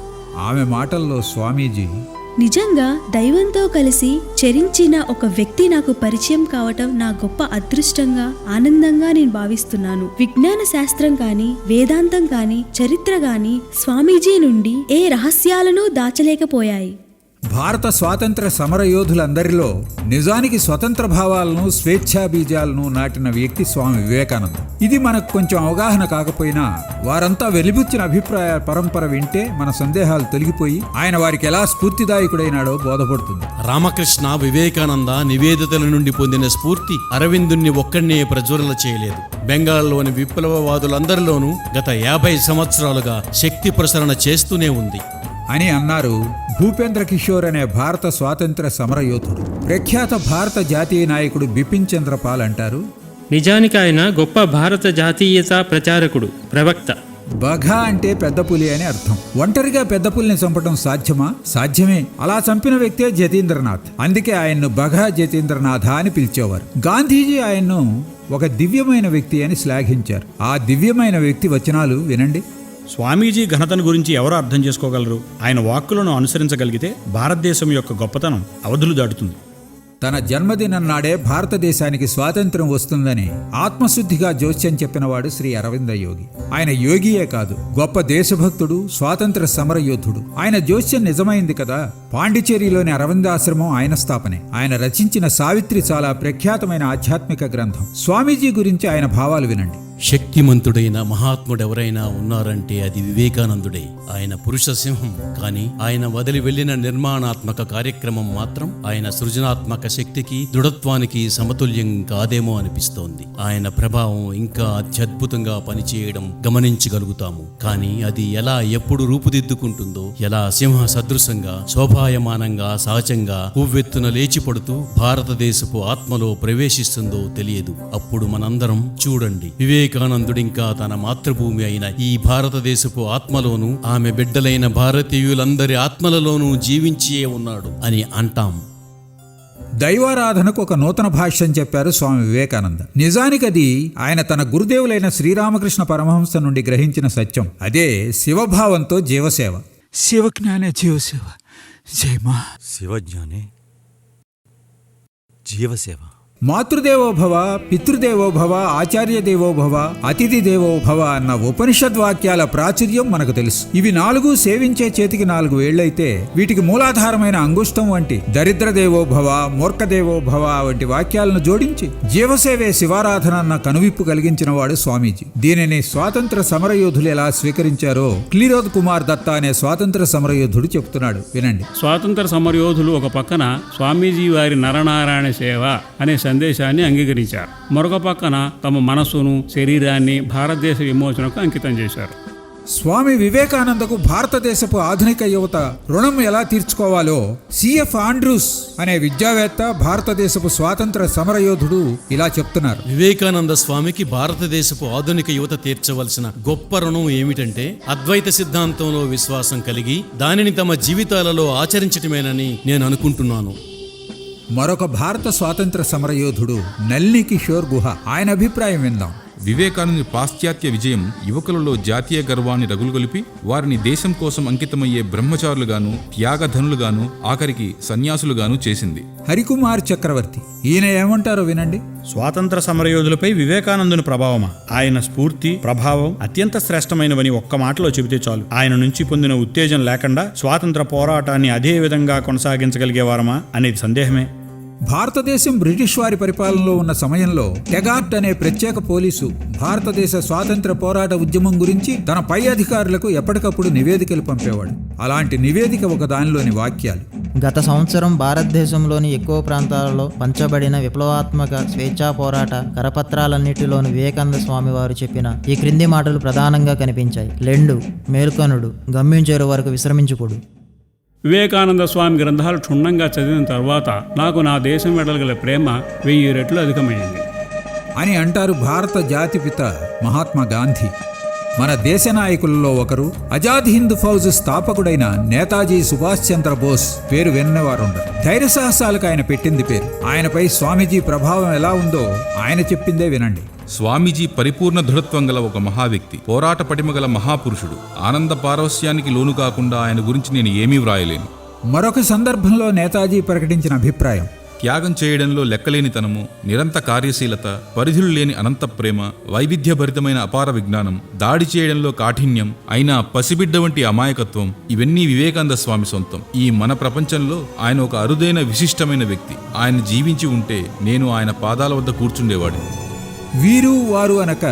ఆమె మాటల్లో స్వామీజీ, నిజంగా దైవంతో కలిసి చరించిన ఒక వ్యక్తి నాకు పరిచయం కావటం నా గొప్ప అదృష్టంగా, ఆనందంగా నేను భావిస్తున్నాను. విజ్ఞాన శాస్త్రం కానీ, వేదాంతం కానీ, చరిత్ర గాని స్వామీజీ నుండి ఏ రహస్యాలను దాచలేకపోయాయి. భారత స్వాతంత్ర సమరయోధులందరిలో నిజానికి స్వతంత్ర భావాలను స్వేచ్ఛా బీజాలను నాటిన వ్యక్తి స్వామి వివేకానంద. ఇది మనకు కొంచెం అవగాహన కాకపోయినా వారంతా వెలిబుచ్చిన అభిప్రాయ పరంపర వింటే మన సందేహాలు తొలగిపోయి ఆయన వారికి ఎలా స్ఫూర్తిదాయకుడైనాడో బోధపడుతుంది. రామకృష్ణ వివేకానంద నివేదితల నుండి పొందిన స్ఫూర్తి అరవిందుణ్ణి ఒక్కడినే ప్రజ్వలన చేయలేదు. బెంగాల్లోని విప్లవవాదులందరిలోనూ గత 50 సంవత్సరాలుగా శక్తి ప్రసరణ చేస్తూనే ఉంది అని అన్నారు భూపేంద్ర కిషోర్ అనే భారత స్వాతంత్ర సమరయోధుడు. ప్రఖ్యాత భారత జాతీయ నాయకుడు బిపిన్ చంద్ర పాల్ అంటారు, నిజానికి ఆయన గొప్ప భారత జాతీయతా ప్రచారకుడు, ప్రవక్త. బఘా అంటే పెద్ద పులి అని అర్థం. ఒంటరిగా పెద్ద పులిని చంపడం సాధ్యమా? సాధ్యమే. అలా చంపిన వ్యక్తే జతీంద్రనాథ్. అందుకే ఆయన్ను బఘా జతీంద్రనాథ అని పిలిచేవారు. గాంధీజీ ఆయన్ను ఒక దివ్యమైన వ్యక్తి అని శ్లాఘించారు. ఆ దివ్యమైన వ్యక్తి వచనాలు వినండి. స్వామీజీ ఘనతను గురించి ఎవరు అర్థం చేసుకోగలరు? ఆయన వాక్కులను అనుసరించగలిగితే భారతదేశం యొక్క గొప్పతనం అవధులు దాటుతుంది. తన జన్మదినం నాడే భారతదేశానికి స్వాతంత్ర్యం వస్తుందని ఆత్మశుద్ధిగా జోస్యం చెప్పినవాడు శ్రీ అరవింద యోగి. ఆయన యోగియే కాదు, గొప్ప దేశభక్తుడు, స్వాతంత్ర సమరయోధుడు. ఆయన జోస్యం నిజమైంది కదా. పాండిచేరిలోని అరవిందాశ్రమం ఆయన స్థాపనే. ఆయన రచించిన సావిత్రి చాలా ప్రఖ్యాతమైన ఆధ్యాత్మిక గ్రంథం. స్వామీజీ గురించి ఆయన భావాలు వినండి. శక్తిమంతుడైన మహాత్ముడెవరైనా ఉన్నారంటే అది వివేకానందుడే. ఆయన పురుష సింహం, కానీ ఆయన వదిలి వెళ్లిన నిర్మాణాత్మక కార్యక్రమం మాత్రం ఆయన సృజనాత్మక శక్తికి, దృఢత్వానికి సమతుల్యం కాదేమో అనిపిస్తోంది. ఆయన ప్రభావం ఇంకా అత్యద్భుతంగా పనిచేయడం గమనించగలుగుతాము. కానీ అది ఎలా ఎప్పుడు రూపుదిద్దుకుంటుందో, ఎలా సింహ సదృశంగా శోభాయమానంగా సహజంగా ఉవ్వెత్తున లేచిపడుతూ భారతదేశపు ఆత్మలో ప్రవేశిస్తుందో తెలియదు. అప్పుడు మనందరం చూడండి, వివేకానందుడింకా తన మాతృభూమి అయిన ఈ భారతదేశపు ఆత్మలోనూ ఆమె బిడ్డలైన భారతీయులందరి ఆత్మలలోనూ జీవించే ఉన్నాడు అని అంటాం. దైవారాధనకు ఒక నూతన భాష్యం చెప్పారు స్వామి వివేకానంద. నిజానికి అది ఆయన తన గురుదేవులైన శ్రీరామకృష్ణ పరమహంస నుండి గ్రహించిన సత్యం. అదే శివభావంతో జీవసేవ. శివజ్ఞానే జీవసేవ. జయమా. శివజ్ఞానే జీవసేవ. మాతృదేవోభవ, పితృదేవోభవ, ఆచార్య దేవోభవ, అతిథి దేవోభవ అన్న ఉపనిషద్ వాక్యాల ప్రాచుర్యం మనకు తెలుసు. ఇవి 4 సేవించే చేతికి 4 వేళ్లైతే వీటికి మూలాధారమైన అంగుష్టం వంటి దరిద్ర దేవోభవ, మూర్ఖ దేవోభవ వంటి వాక్యాలను జోడించి జీవసేవే శివారాధన అన్న కనువిప్పు కలిగించిన వాడు స్వామీజీ. దీనిని స్వాతంత్ర సమరయోధులు ఎలా స్వీకరించారో క్లీరోద్ కుమార్ దత్తా అనే స్వాతంత్ర సమరయోధుడు చెప్తున్నాడు, వినండి. స్వాతంత్ర సమరయోధులు ఒక పక్కన స్వామీజీ వారి నరనారాయణ సేవ అనే సందేశాన్ని అంగీకరించారు. మరొక పక్కన తమ మనస్సును, శరీరాన్ని భారతదేశ విమోచనకు అంకితం చేశారు. స్వామి వివేకానందకు భారతదేశపు ఆధునిక యువత రుణం ఎలా తీర్చుకోవాలో సిఎఫ్ ఆండ్రూస్ అనే విద్యావేత్త, భారతదేశపు స్వాతంత్ర సమరయోధుడు ఇలా చెప్తున్నారు. వివేకానంద స్వామికి భారతదేశపు ఆధునిక యువత తీర్చవలసిన గొప్ప రుణం ఏమిటంటే అద్వైత సిద్ధాంతంలో విశ్వాసం కలిగి దానిని తమ జీవితాలలో ఆచరించటమేనని నేను అనుకుంటున్నాను. మరొక భారత స్వాతంత్ర సమరయోధుడు నళిని కిషోర్ గుహ. ఆయన అభిప్రాయం విందాం. వివేకానంద పాశ్చాత్య విజయం యువకులలో జాతీయ గర్వాన్ని రగులుగొలిపి వారిని దేశం కోసం అంకితమయ్యే బ్రహ్మచారులుగాను, త్యాగధనులుగాను, ఆఖరికి సన్యాసులుగాను చేసింది. హరికుమార్ చక్రవర్తి ఈయన ఏమంటారో వినండి. స్వాతంత్ర సమరయోధులపై వివేకానందుని ప్రభావమా? ఆయన స్ఫూర్తి, ప్రభావం అత్యంత శ్రేష్టమైనవని ఒక్క మాటలో చెబితే చాలు. ఆయన నుంచి పొందిన ఉత్తేజం లేకుండా స్వాతంత్ర పోరాటాన్ని అదే విధంగా కొనసాగించగలిగేవారమా అనేది సందేహమే. భారతదేశం బ్రిటిష్ వారి పరిపాలనలో ఉన్న సమయంలో టెగార్ట్ అనే ప్రత్యేక పోలీసు భారతదేశ స్వాతంత్ర పోరాట ఉద్యమం గురించి తన పై అధికారులకు ఎప్పటికప్పుడు నివేదికలు పంపేవాడు. అలాంటి నివేదిక ఒక దానిలోని వాక్యాలు. గత సంవత్సరం భారతదేశంలోని ఎక్కువ ప్రాంతాలలో పంచబడిన విప్లవాత్మక స్వేచ్ఛా పోరాట కరపత్రాలన్నిటిలోని వివేకానంద స్వామి వారు చెప్పిన ఈ క్రింది మాటలు ప్రధానంగా కనిపించాయి. లెండు, మేల్కొనుడు, గమ్యం చేరు వరకు విశ్రమించుకుడు. వివేకానంద స్వామి గ్రంథాలు క్షుణ్ణంగా చదివిన తర్వాత నాకు నా దేశం వెడలగల ప్రేమ 1000 రెట్లు అధికమైంది అని అంటారు భారత జాతిపిత మహాత్మా గాంధీ. మన దేశ నాయకులలో ఒకరు, ఆజాద్ హింద్ ఫౌజ్ స్థాపకుడైన నేతాజీ సుభాష్ చంద్రబోస్ పేరు విన్నవారుండరు. ధైర్య సాహసాలకు ఆయన పెట్టింది పేరు. ఆయనపై స్వామీజీ ప్రభావం ఎలా ఉందో ఆయన చెప్పిందే వినండి. స్వామీజీ పరిపూర్ణ దృఢత్వం గల ఒక మహావ్యక్తి, పోరాట పటిమ గల మహాపురుషుడు. ఆనంద పారవస్యానికి లోను కాకుండా ఆయన గురించి నేను ఏమీ వ్రాయలేను. మరొక సందర్భంలో నేతాజీ ప్రకటించిన అభిప్రాయం, త్యాగం చేయడంలో లెక్కలేనితనము, నిరంతర కార్యశీలత, పరిధులు లేని అనంత ప్రేమ, వైవిధ్యభరితమైన అపార విజ్ఞానం, దాడి చేయడంలో కాఠిన్యం, అయినా పసిబిడ్డ వంటి అమాయకత్వం, ఇవన్నీ వివేకానంద స్వామి సొంతం. ఈ మన ప్రపంచంలో ఆయన ఒక అరుదైన విశిష్టమైన వ్యక్తి. ఆయన జీవించి ఉంటే నేను ఆయన పాదాల వద్ద కూర్చుండేవాడిని. వీరు వారు అనక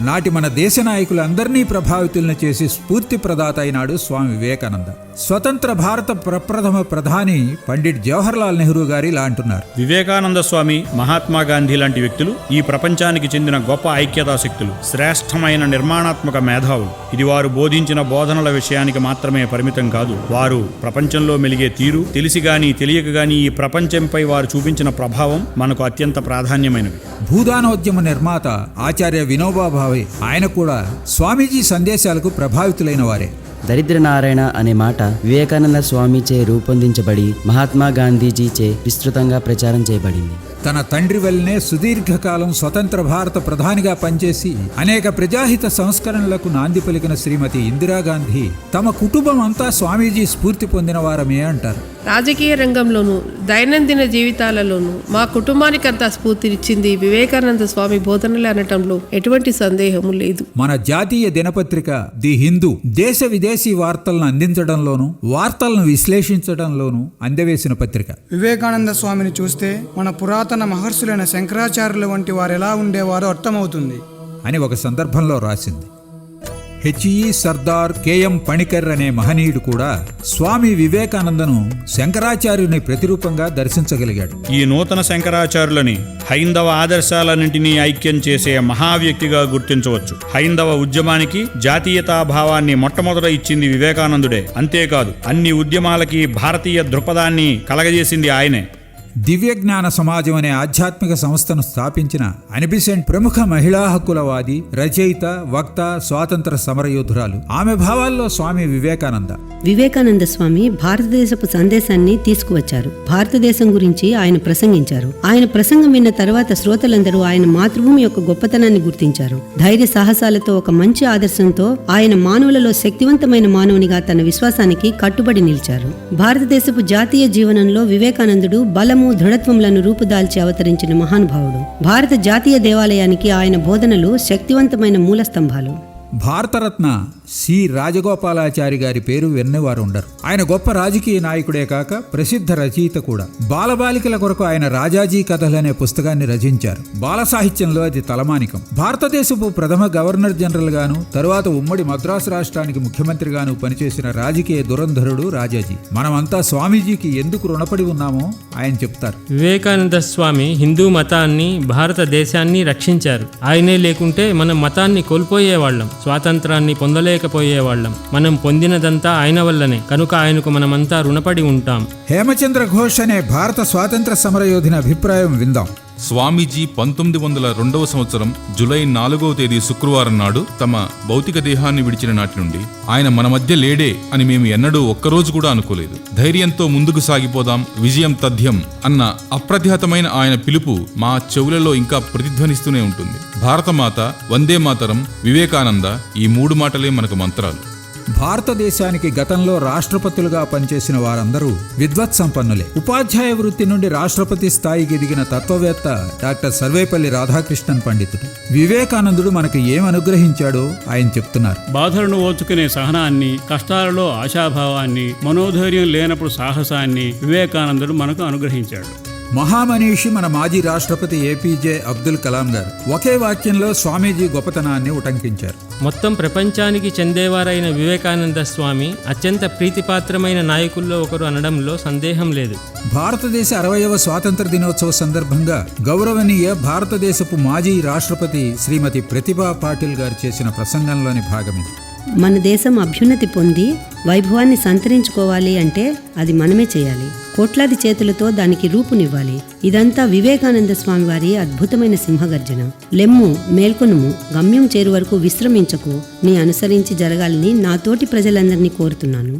నాటి మన దేశ నాయకులందరినీ ప్రభావితులను చేసి స్ఫూర్తి ప్రదాత అయినాడు స్వామి వివేకానంద. స్వతంత్ర భారత ప్రప్రథమ ప్రధాని పండిట్ జవహర్లాల్ నెహ్రూ గారు ఇలా అంటున్నారు: వివేకానంద స్వామి, మహాత్మా గాంధీ లాంటి వ్యక్తులు ఈ ప్రపంచానికి చెందిన గొప్ప ఐక్యతా శక్తులు, శ్రేష్టమైన నిర్మాణాత్మక మేధావులు. ఇది వారు బోధించిన బోధనల విషయానికి మాత్రమే పరిమితం కాదు. వారు ప్రపంచంలో మెలిగే తీరు, తెలిసి గాని తెలియక గాని ఈ ప్రపంచంపై వారు చూపించిన ప్రభావం మనకు అత్యంత ప్రాధాన్యమైనవి. భూదానోద్యమ నిర్మాత ఆచార్య వినోబా భావే, ఆయన కూడా స్వామీజీ సందేశాలకు ప్రభావితులైన వారే. దరిద్ర నారాయణ అనే మాట వివేకానంద స్వామిచే రూపొందించబడి మహాత్మా గాంధీజీచే విస్తృతంగా ప్రచారం చేయబడింది. తన తండ్రి వల్లనే సుదీర్ఘకాలం స్వతంత్ర భారత ప్రధానిగా పనిచేసి అనేక ప్రజాహిత సంస్కరణలకు నాంది పలికిన శ్రీమతి ఇందిరాగాంధీ తమ కుటుంబం అంతా స్వామీజీ స్ఫూర్తి పొందిన వారమే అంటారు. రాజకీయ రంగంలోనూ దైనందిన జీవితాలలోనూ మా కుటుంబానికంతా స్ఫూర్తినిచ్చింది వివేకానంద స్వామి బోధనలు అనటంలో ఎటువంటి సందేహము లేదు. మన జాతీయ దినపత్రిక ది హిందూ దేశ విదేశీ వార్తలను అందించడంలోనూ వార్తలను విశ్లేషించడంలోనూ అందవేసిన పత్రిక. వివేకానంద స్వామిని చూస్తే మన పురాతన మహర్షులైన శంకరాచార్యుల వంటి వారు ఎలా ఉండేవారో అర్థమవుతుంది అని ఒక సందర్భంలో రాసింది. హెచ్ఈ సర్దార్ కెఎం పణికర్ అనే మహనీయుడు కూడా స్వామి వివేకానందను శంకరాచార్యుని ప్రతిరూపంగా దర్శించగలిగాడు. ఈ నూతన శంకరాచార్యులని హైందవ ఆదర్శాలన్నింటినీ ఐక్యం చేసే మహావ్యక్తిగా గుర్తించవచ్చు. హైందవ ఉద్యమానికి జాతీయతా భావాన్ని మొట్టమొదట ఇచ్చింది వివేకానందుడే. అంతేకాదు, అన్ని ఉద్యమాలకి భారతీయ దృక్పథాన్ని కలగజేసింది ఆయనే. దివ్య జ్ఞాన సమాజం అనే ఆధ్యాత్మిక సంస్థను స్థాపించిన అనిబిసెంట్ ప్రముఖ మహిళా హక్కులవాది, రచయిత, వక్త, స్వాతంత్ర సమరయోధురాలు. ఆమె భావాల్లో స్వామి వివేకానంద స్వామి భారతదేశపు సందేశాన్ని తీసుకువచ్చారు. భారతదేశం గురించి ఆయన ప్రసంగించారు. ఆయన ప్రసంగం విన్న తర్వాత శ్రోతలందరూ ఆయన మాతృభూమి యొక్క గొప్పతనాన్ని గుర్తించారు. ధైర్య సాహసాలతో ఒక మంచి ఆదర్శంతో ఆయన మానవులలో శక్తివంతమైన మానవునిగా తన విశ్వాసానికి కట్టుబడి నిలిచారు. భారతదేశపు జాతీయ జీవనంలో వివేకానందుడు బలము, దృఢత్వములను రూపుదాల్చి అవతరించిన మహానుభావుడు. భారత జాతీయ దేవాలయానికి ఆయన బోధనలు శక్తివంతమైన మూల స్తంభాలు. భారతరత్న సి రాజగోపాలాచారి గారి పేరు విన్నవారు ఉండరు. ఆయన గొప్ప రాజకీయ నాయకుడే కాక ప్రసిద్ధ రచయిత కూడా. బాలబాలికల కొరకు ఆయన రాజాజీ కథలు అనే పుస్తకాన్ని రచించారు. బాల సాహిత్యంలో అది తలమానికం. భారతదేశపు ప్రథమ గవర్నర్ జనరల్ గాను, తరువాత ఉమ్మడి మద్రాసు రాష్ట్రానికి ముఖ్యమంత్రిగాను పనిచేసిన రాజకీయ దురంధరుడు రాజాజీ. మనమంతా స్వామీజీకి ఎందుకు రుణపడి ఉన్నామో ఆయన చెప్తారు. వివేకానంద స్వామి హిందూ మతాన్ని, భారతదేశాన్ని రక్షించారు. ఆయనే లేకుంటే మనం మతాన్ని కోల్పోయేవాళ్ళం, స్వాతంత్రాన్ని పొందలేకపోయేవాళ్ళం. మనం పొందినదంతా ఆయన వల్లనే, కనుక ఆయనకు మనమంతా రుణపడి ఉంటాం. హేమచంద్ర ఘోష్ అనే భారత స్వాతంత్ర సమరయోధుని అభిప్రాయం విందాం. స్వామీజీ 1902వ సంవత్సరం జూలై 4వ తేదీ శుక్రవారం నాడు తమ భౌతిక దేహాన్ని విడిచిన నాటి నుండి ఆయన మన మధ్య లేడే అని మేము ఎన్నడూ ఒక్కరోజు కూడా అనుకోలేదు. ధైర్యంతో ముందుకు సాగిపోదాం, విజయం తథ్యం అన్న అప్రతిహతమైన ఆయన పిలుపు మా చెవులలో ఇంకా ప్రతిధ్వనిస్తూనే ఉంటుంది. భారతమాత, వందే మాతరం, వివేకానంద, ఈ 3 మాటలే మనకు మంత్రాలు. భారతదేశానికి గతంలో రాష్ట్రపతులుగా పనిచేసిన వారందరూ విద్వత్ సంపన్నులే. ఉపాధ్యాయ వృత్తి నుండి రాష్ట్రపతి స్థాయికి ఎదిగిన తత్వవేత్త డాక్టర్ సర్వేపల్లి రాధాకృష్ణన్ పండితుడు. వివేకానందుడు మనకు ఏం అనుగ్రహించాడో ఆయన చెప్తున్నారు. బాధలను ఓర్చుకునే సహనాన్ని, కష్టాలలో ఆశాభావాన్ని, మనోధైర్యం లేనప్పుడు సాహసాన్ని వివేకానందుడు మనకు అనుగ్రహించాడు. మహామనీషి మన మాజీ రాష్ట్రపతి ఏపీజే అబ్దుల్ కలాం గారు ఒకే వాక్యంలో స్వామీజీ గొప్పతనాన్ని ఉటంకించారు. మొత్తం ప్రపంచానికి చెందేవారైన వివేకానంద స్వామి అత్యంత ప్రీతిపాత్రమైన నాయకుల్లో ఒకరు అనడంలో సందేహం లేదు. భారతదేశ 60వ స్వాతంత్ర దినోత్సవ సందర్భంగా గౌరవనీయ భారతదేశపు మాజీ రాష్ట్రపతి శ్రీమతి ప్రతిభా పాటిల్ గారు చేసిన ప్రసంగంలోని భాగమిది. మన దేశం అభ్యున్నతి పొంది వైభవాన్ని సంతరించుకోవాలి అంటే అది మనమే చేయాలి. కోట్లాది చేతులతో దానికి రూపునివ్వాలి. ఇదంతా వివేకానంద స్వామి వారి అద్భుతమైన సింహగర్జన. లెమ్ము, మేల్కొనుము, గమ్యం చేరు వరకు విశ్రమించకు, నీ అనుసరించి జరగాలని నాతోటి ప్రజలందరినీ కోరుతున్నాను.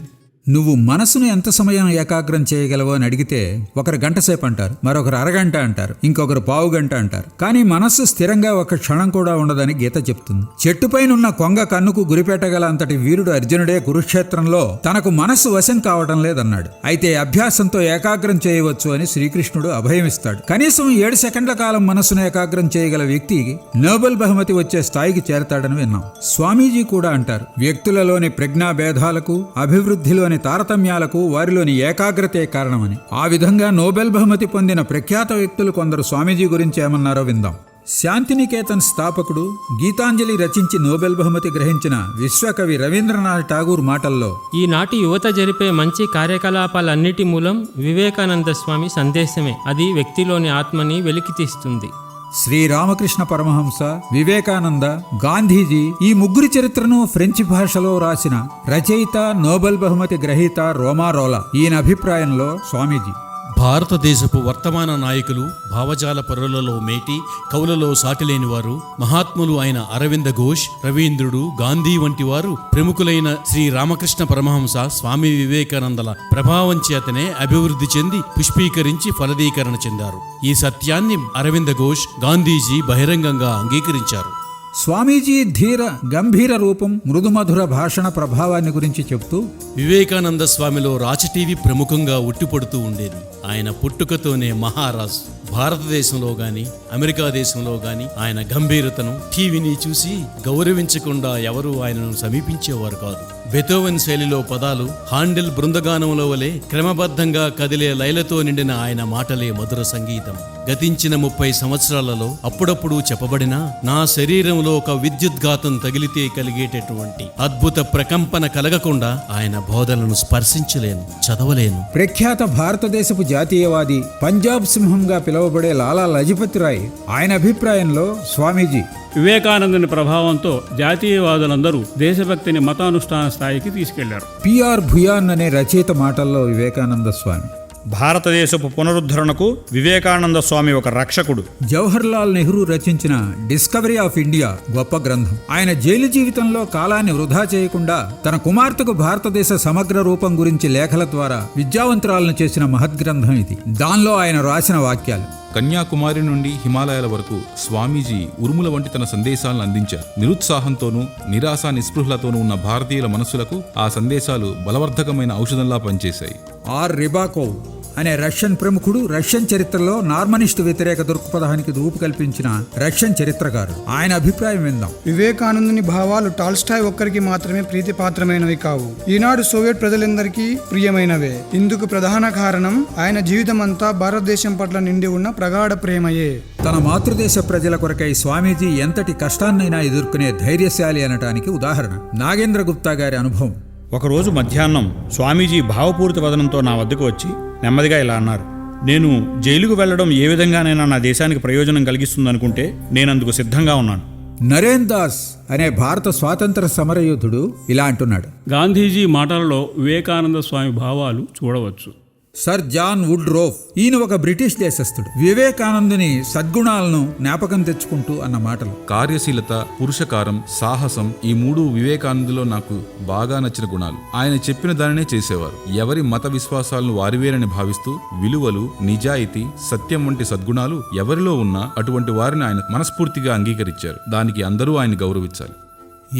నువ్వు మనసును ఎంత సమయం ఏకాగ్రం చేయగలవో అని అడిగితే ఒకరు గంట సేపు అంటారు, మరొకరు అరగంట అంటారు, ఇంకొకరు పావు గంట అంటారు. కానీ మనస్సు స్థిరంగా ఒక క్షణం కూడా ఉండదని గీత చెప్తుంది. చెట్టుపైనున్న కొంగ కన్నుకు గురిపెట్టగల అంతటి వీరుడు అర్జునుడే కురుక్షేత్రంలో తనకు మనస్సు వశం కావటం లేదన్నాడు. అయితే అభ్యాసంతో ఏకాగ్రం చేయవచ్చు అని శ్రీకృష్ణుడు అభయమిస్తాడు. కనీసం 7 సెకండ్ల కాలం మనస్సును ఏకాగ్రం చేయగల వ్యక్తి నోబెల్ బహుమతి వచ్చే స్థాయికి చేరతాడని విన్నాం. స్వామీజీ కూడా అంటారు, వ్యక్తులలోని ప్రజ్ఞా భేదాలకు, అభివృద్ధిలోని తారతమ్యాలకు వారిలోని ఏకాగ్రతే కారణమని. ఆ విధంగా నోబెల్ బహుమతి పొందిన ప్రఖ్యాత వ్యక్తులు కొందరు స్వామీజీ గురించి ఏమన్నారో విందాం. శాంతినికేతన్ స్థాపకుడు, గీతాంజలి రచించి నోబెల్ బహుమతి గ్రహించిన విశ్వకవి రవీంద్రనాథ్ ఠాగూర్ మాటల్లో, ఈనాటి యువత జరిపే మంచి కార్యకలాపాలన్నిటి మూలం వివేకానంద స్వామి సందేశమే. అది వ్యక్తిలోని ఆత్మని వెలికితీస్తుంది. శ్రీరామకృష్ణ పరమహంస, వివేకానంద, గాంధీజీ ఈ ముగ్గురి చరిత్రను ఫ్రెంచ్ భాషలో రాసిన రచయిత, నోబెల్ బహుమతి గ్రహీత రోమారోలా. ఈయన అభిప్రాయంలో స్వామీజీ భారతదేశపు వర్తమాన నాయకులు, భావజాల పరులలో మేటి, కవులలో సాటిలేని వారు, మహాత్ములు అయిన అరవింద ఘోష్, రవీంద్రుడు, గాంధీ వంటి వారు ప్రముఖులైన శ్రీ రామకృష్ణ పరమహంస, స్వామి వివేకానందల ప్రభావం చేతనే అభివృద్ధి చెంది పుష్పీకరించి ఫలదీకరణ చెందారు. ఈ సత్యాన్ని అరవింద ఘోష్, గాంధీజీ బహిరంగంగా అంగీకరించారు. స్వామీజీ ధీర గంభీర రూపం, మృదుమధుర భాషణ ప్రభావాన్ని గురించి చెప్తూ, వివేకానంద స్వామిలో రాచటీవీ ప్రముఖంగా ఉట్టిపడుతూ ఉండేది. ఆయన పుట్టుకతోనే మహారాజ్. భారతదేశంలో గాని అమెరికా దేశంలో గాని ఆయన గంభీరతను, టీవీని చూసి గౌరవించకుండా ఎవరూ ఆయనను సమీపించేవారు కాదు. బెథోవెన్ శైలిలో పదాలు, హాండెల్ బృందగానంలో వలె క్రమబద్ధంగా కదిలే లయలతో నిండిన ఆయన మాటలే మధుర సంగీతం. గతించిన 30 సంవత్సరాలలో అప్పుడప్పుడు చెప్పబడినా, నా శరీరంలో ఒక విద్యుద్ఘాతం తగిలితే కలిగేటటువంటి అద్భుత ప్రకంపన కలగకుండా ఆయన బోధనలను స్పర్శించలేను, చదవలేను. ప్రఖ్యాత భారతదేశపు జాతీయవాది, పంజాబ్ సింహంగా పిలువబడే లాలా లజపతి రాయ్ ఆయన అభిప్రాయంలో స్వామీజీ వివేకానందుని ప్రభావంతో జాతీయవాదులందరూ దేశభక్తిని మతానుష్ఠాన స్థాయికి తీసుకెళ్లారు. పిఆర్ భుయాన్ అనే రచయిత మాటల్లో వివేకానంద స్వామి, భారతదేశపు పునరుద్ధరణకు వివేకానంద స్వామి ఒక రక్షకుడు. జవహర్లాల్ నెహ్రూ రచించిన డిస్కవరీ ఆఫ్ ఇండియా గొప్ప గ్రంథం. ఆయన జైలు జీవితంలో కాలాన్ని వృధా చేయకుండా తన కుమార్తెకు భారతదేశ సమగ్ర రూపం గురించి లేఖల ద్వారా విద్యావంతురాలను చేసిన మహద్గ్రంథం ఇది. దానిలో ఆయన రాసిన వాక్యాలు: కన్యాకుమారి నుండి హిమాలయాల వరకు స్వామీజీ ఉరుముల వంటి తన సందేశాలను అందించారు. నిరుత్సాహంతోనూ నిరాశ నిస్పృహలతోనూ ఉన్న భారతీయుల మనస్సులకు ఆ సందేశాలు బలవర్ధకమైన ఔషధంలా పనిచేశాయి. ఆర్ రిబాకోవ్ అనే రష్యన్ ప్రముఖుడు, రష్యన్ చరిత్రలో నార్మనిస్ట్ వ్యతిరేక దృక్పథానికి రూపు కల్పించిన రష్యన్ చరిత్రకారుడు. ఆయన అభిప్రాయం విందాం. వివేకానందుని భావాలు టాల్స్టాయ్ ఒక్కరికి మాత్రమే ప్రీతిపాత్రమైనవి కావు, ఈనాడు సోవియట్ ప్రజలందరికీ ప్రియమైనవే. ఇందుకు ప్రధాన కారణం ఆయన జీవితమంతా భారతదేశం పట్ల నిండి ఉన్న ప్రగాఢ ప్రేమయే. తన మాతృదేశ ప్రజల కొరకై స్వామీజీ ఎంతటి కష్టాన్నైనా ఎదుర్కొనే ధైర్యశాలి అనటానికి ఉదాహరణ నాగేంద్ర గుప్తా గారి అనుభవం. ఒకరోజు మధ్యాహ్నం స్వామీజీ భావపూరిత వదనంతో నా వద్దకు వచ్చి నెమ్మదిగా ఇలా అన్నారు: నేను జైలుకు వెళ్లడం ఏ విధంగానైనా నా దేశానికి ప్రయోజనం కలిగిస్తుందనుకుంటే నేనందుకు సిద్ధంగా ఉన్నాను. నరేన్ దాస్ అనే భారత స్వాతంత్ర సమరయోధుడు ఇలా అంటున్నాడు: గాంధీజీ మాటలలో వివేకానంద స్వామి భావాలు చూడవచ్చు. సర్ జాన్ వుడ్ రోఫ్ ఈయన ఒక బ్రిటిష్ దేశస్థుడు. వివేకానందుని సద్గుణాలను జ్ఞాపకం తెచ్చుకుంటూ అన్న మాటలు: కార్యశీలత, పురుషకారం, సాహసం ఈ 3 వివేకానందులో నాకు బాగా నచ్చిన గుణాలు. ఆయన చెప్పిన దానినే చేసేవారు. ఎవరి మత విశ్వాసాలను వారివేరని భావిస్తూ విలువలు, నిజాయితీ, సత్యం వంటి సద్గుణాలు ఎవరిలో ఉన్నా అటువంటి వారిని ఆయన మనస్ఫూర్తిగా అంగీకరించారు. దానికి అందరూ ఆయన గౌరవించాలి.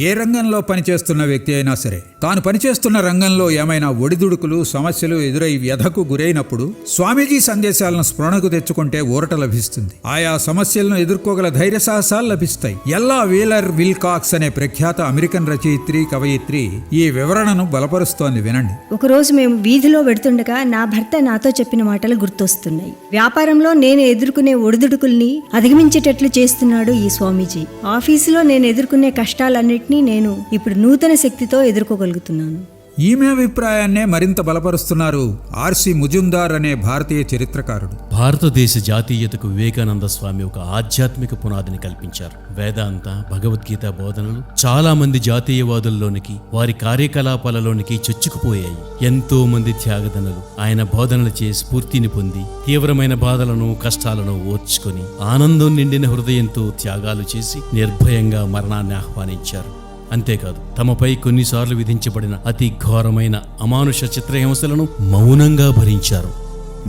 ఏ రంగంలో పనిచేస్తున్న వ్యక్తి అయినా సరే తాను పనిచేస్తున్న రంగంలో ఏమైనా ఒడిదుడుకులు, సమస్యలు ఎదురై వ్యధకు గురైనప్పుడు స్వామీజీ సందేశాలను స్మరణకు తెచ్చుకుంటే ఊరట లభిస్తుంది. ఆయా సమస్యలను ఎదుర్కోగల ధైర్య సాహసాలు లభిస్తాయి. ఎల్లా వీలర్ విల్కాక్స్ అనే ప్రఖ్యాత అమెరికన్ రచయిత్రి, కవయిత్రి ఈ వివరణను బలపరుస్తోంది, వినండి. ఒకరోజు మేము వీధిలో వెడుతుండగా నా భర్త నాతో చెప్పిన మాటలు గుర్తొస్తున్నాయి. వ్యాపారంలో నేను ఎదుర్కొనే ఒడిదుడుకుల్ని అధిగమించేటట్లు చేస్తున్నాడు ఈ స్వామీజీ. ఆఫీసులో నేను ఎదుర్కొనే కష్టాలన్నిటినీ నేను ఇప్పుడు నూతన శక్తితో ఎదుర్కోగలుగుతున్నాను. ఈమె అభిప్రాయాన్నే మరింత బలపరుస్తున్నారు ఆర్సి ముజుందార్ అనే భారతీయ చరిత్రకారుడు. భారతదేశ జాతీయతకు వివేకానంద స్వామి ఒక ఆధ్యాత్మిక పునాదిని కల్పించారు. వేదాంత, భగవద్గీత బోధనలు చాలా మంది జాతీయవాదుల్లోనికి, వారి కార్యకలాపాలలోనికి చొచ్చుకుపోయాయి. ఎంతో మంది త్యాగదనులు ఆయన బోధనలచే స్ఫూర్తిని పొంది తీవ్రమైన బాధలను, కష్టాలను ఓర్చుకొని ఆనందం నిండిన హృదయంతో త్యాగాలు చేసి నిర్భయంగా మరణాన్ని ఆహ్వానించారు. అంతేకాదు తమపై కొన్నిసార్లు విధించబడిన అతి ఘోరమైన అమానుష చిత్రహింసలను మౌనంగా భరించారు.